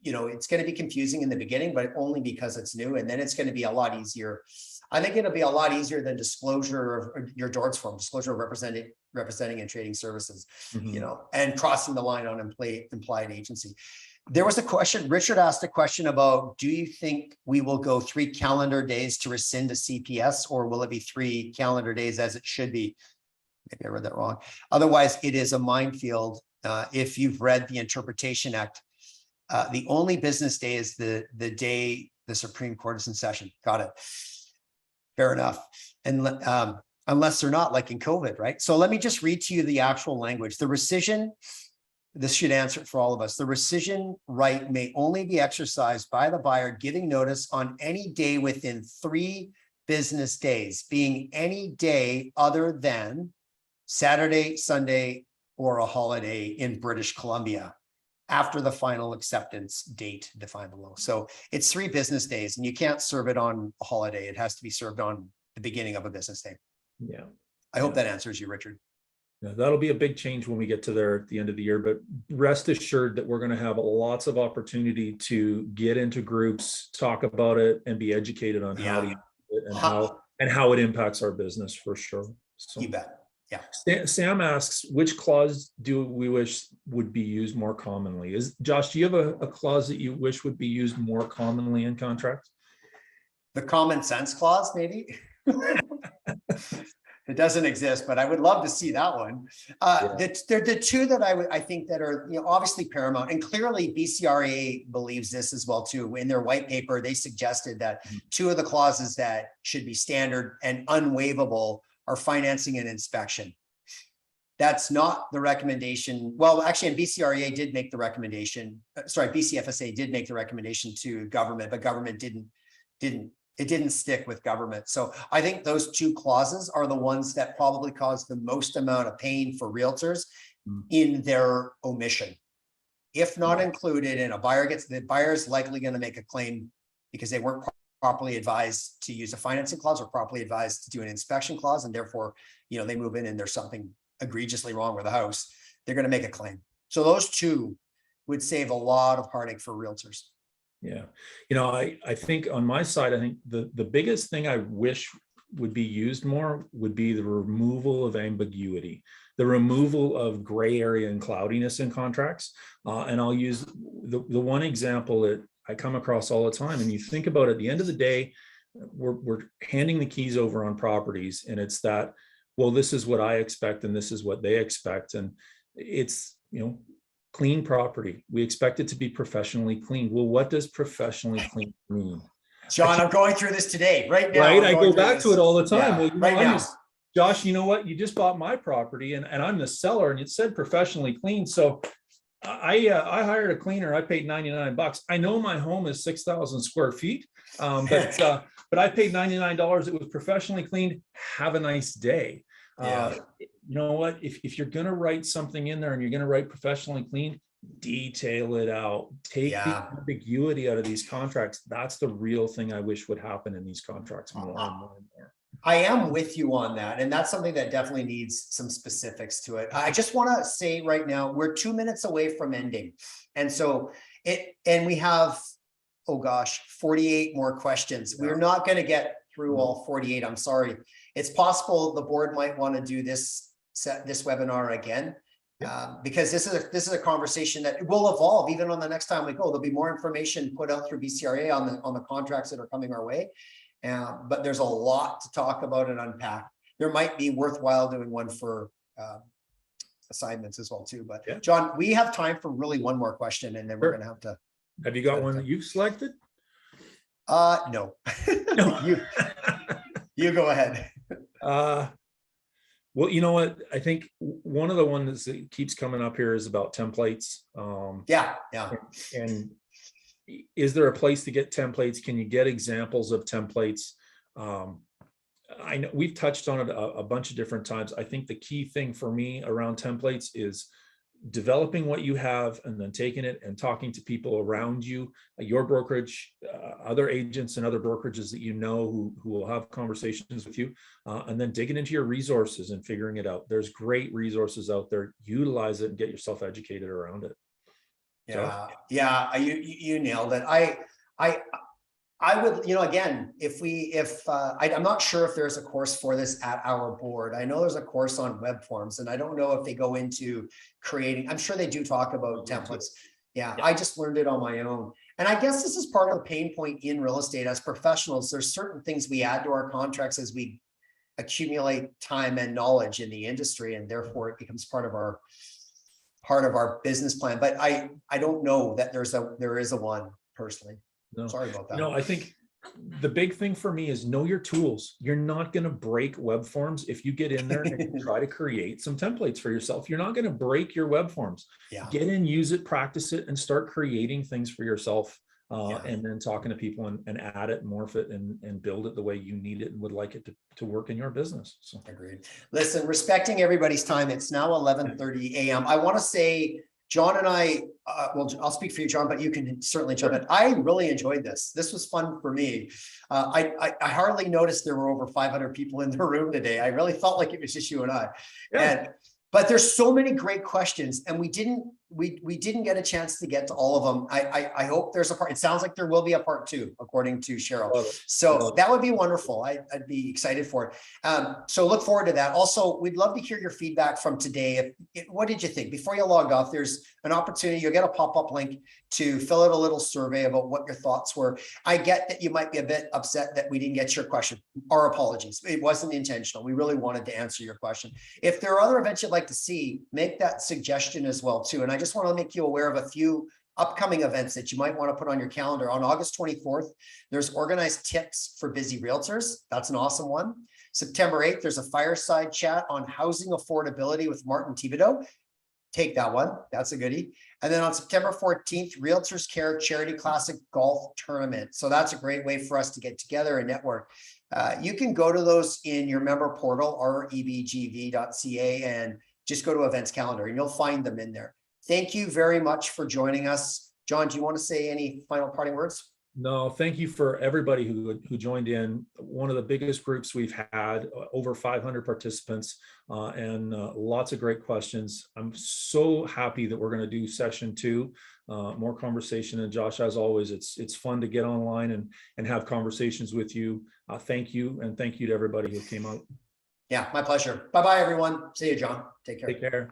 it's going to be confusing in the beginning, but only because it's new, and then it's going to be a lot easier. I think it'll be a lot easier than disclosure of your DORTS form, disclosure of representing and trading services, and crossing the line on implied agency. There was a question, Richard asked a question about, do you think we will go 3 calendar days to rescind a CPS, or will it be 3 calendar days as it should be? Maybe I read that wrong. Otherwise, it is a minefield. If you've read the Interpretation Act, the only business day is the day the Supreme Court is in session. Got it. Fair enough. And unless they're not, like in COVID, right? So let me just read to you the actual language. The rescission, this should answer it for all of us. The rescission right may only be exercised by the buyer giving notice on any day within 3 business days, being any day other than Saturday, Sunday, or a holiday in British Columbia after the final acceptance date defined below. So it's 3 business days, and you can't serve it on a holiday. It has to be served on the beginning of a business day. Yeah. I hope that answers you, Richard. Yeah, that'll be a big change when we get to there at the end of the year, but rest assured that we're going to have lots of opportunity to get into groups, talk about it, and be educated on how to use it and how it impacts our business for sure. So, you bet. Yeah. Sam asks, which clause do we wish would be used more commonly? Josh, do you have a clause that you wish would be used more commonly in contracts? The common sense clause, maybe. It doesn't exist, but I would love to see that one. They're the 2 that I think that are obviously paramount, and clearly BCREA believes this as well too. In their white paper, they suggested that 2 of the clauses that should be standard and unwaivable are financing and inspection. That's not the recommendation. Well, actually, and BCREA did make the recommendation. BCFSA did make the recommendation to government, but government didn't stick with government. So I think those 2 clauses are the ones that probably cause the most amount of pain for realtors in their omission. If not included, and the buyer is likely going to make a claim because they weren't properly advised to use a financing clause or properly advised to do an inspection clause, and therefore, they move in and there's something egregiously wrong with the house, they're going to make a claim. So those 2 would save a lot of heartache for realtors. Yeah. I think on my side, I think the biggest thing I wish would be used more would be the removal of ambiguity, the removal of gray area and cloudiness in contracts. And I'll use the one example that I come across all the time. And you think about it, at the end of the day, we're handing the keys over on properties, and it's that, well, this is what I expect and this is what they expect. And it's, clean property. We expect it to be professionally clean. Well, what does professionally clean mean? John, I'm going through this today, right now. Right. I go back to it all the time. Yeah, well, now. Josh, you know what? You just bought my property and I'm the seller, and it said professionally clean. So I hired a cleaner. I paid $99. I know my home is 6,000 square feet, but I paid $99. It was professionally cleaned. Have a nice day. You know what? If you're going to write something in there and you're going to write professionally clean, detail it out. Take the ambiguity out of these contracts. That's the real thing I wish would happen in these contracts more and more and more. I am with you on that. And that's something that definitely needs some specifics to it. I just want to say right now, we're 2 minutes away from ending. And so we have, 48 more questions. We're not going to get through all 48. I'm sorry. It's possible the board might want to do this webinar again, because this is a conversation that will evolve even on the next time we go. There'll be more information put out through BCRA on the contracts that are coming our way. But there's a lot to talk about and unpack. There might be worthwhile doing one for assignments as well too. But John, we have time for really one more question, and then we're going to have to. Have you got one that you've selected? No. You go ahead. Well, you know what? I think one of the ones that keeps coming up here is about templates. Yeah. And is there a place to get templates? Can you get examples of templates? I know we've touched on it a bunch of different times. I think the key thing for me around templates is developing what you have and then taking it and talking to people around you, your brokerage, other agents and other brokerages that you know who will have conversations with you, and then digging into your resources and figuring it out. There's great resources out there. Utilize it and get yourself educated around it. Yeah, yeah, you nailed it. I would, again, I'm not sure if there's a course for this at our board. I know there's a course on web forms, and I don't know if they go into creating, I'm sure they do talk about templates. Yeah, I just learned it on my own. And I guess this is part of the pain point in real estate as professionals. There's certain things we add to our contracts as we accumulate time and knowledge in the industry, and therefore it becomes part of our business plan. But I don't know that there is a one personally. No. Sorry about that. No, I think the big thing for me is know your tools. You're not going to break web forms if you get in there and try to create some templates for yourself. You're not going to break your web forms. Yeah. Get in, use it, practice it, and start creating things for yourself. And then talking to people and add it, morph it, and build it the way you need it and would like it to work in your business. So. Agreed. Listen, respecting everybody's time. It's now 11:30 a.m. I want to say, John and I, well, I'll speak for you, John, but you can certainly jump in. I really enjoyed this. This was fun for me. I hardly noticed there were over 500 people in the room today. I really felt like it was just you and I. Yeah. But there's so many great questions, and we didn't get a chance to get to all of them. I hope there's a part. It sounds like there will be a part 2, according to Cheryl. So that would be wonderful. I'd be excited for it. So look forward to that. Also, we'd love to hear your feedback from today. What did you think? Before you log off, there's an opportunity. You'll get a pop-up link to fill out a little survey about what your thoughts were. I get that you might be a bit upset that we didn't get your question. Our apologies. It wasn't intentional. We really wanted to answer your question. If there are other events you'd like to see, make that suggestion as well too. And I just want to make you aware of a few upcoming events that you might want to put on your calendar. On August 24th, there's organized tips for busy realtors. That's an awesome one. September 8th, there's a fireside chat on housing affordability with Martin Thibodeau. Take that one. That's a goodie. And then on September 14th, Realtors Care Charity Classic Golf Tournament. So that's a great way for us to get together and network. You can go to those in your member portal, rebgv.ca, and just go to events calendar and you'll find them in there. Thank you very much for joining us. John, do you want to say any final parting words? No, thank you for everybody who joined in. One of the biggest groups we've had, over 500 participants, and lots of great questions. I'm so happy that we're going to do session 2, more conversation. And Josh, as always, it's fun to get online and have conversations with you. Thank you, and thank you to everybody who came out. Yeah, my pleasure. Bye-bye, everyone. See you, John. Take care. Take care.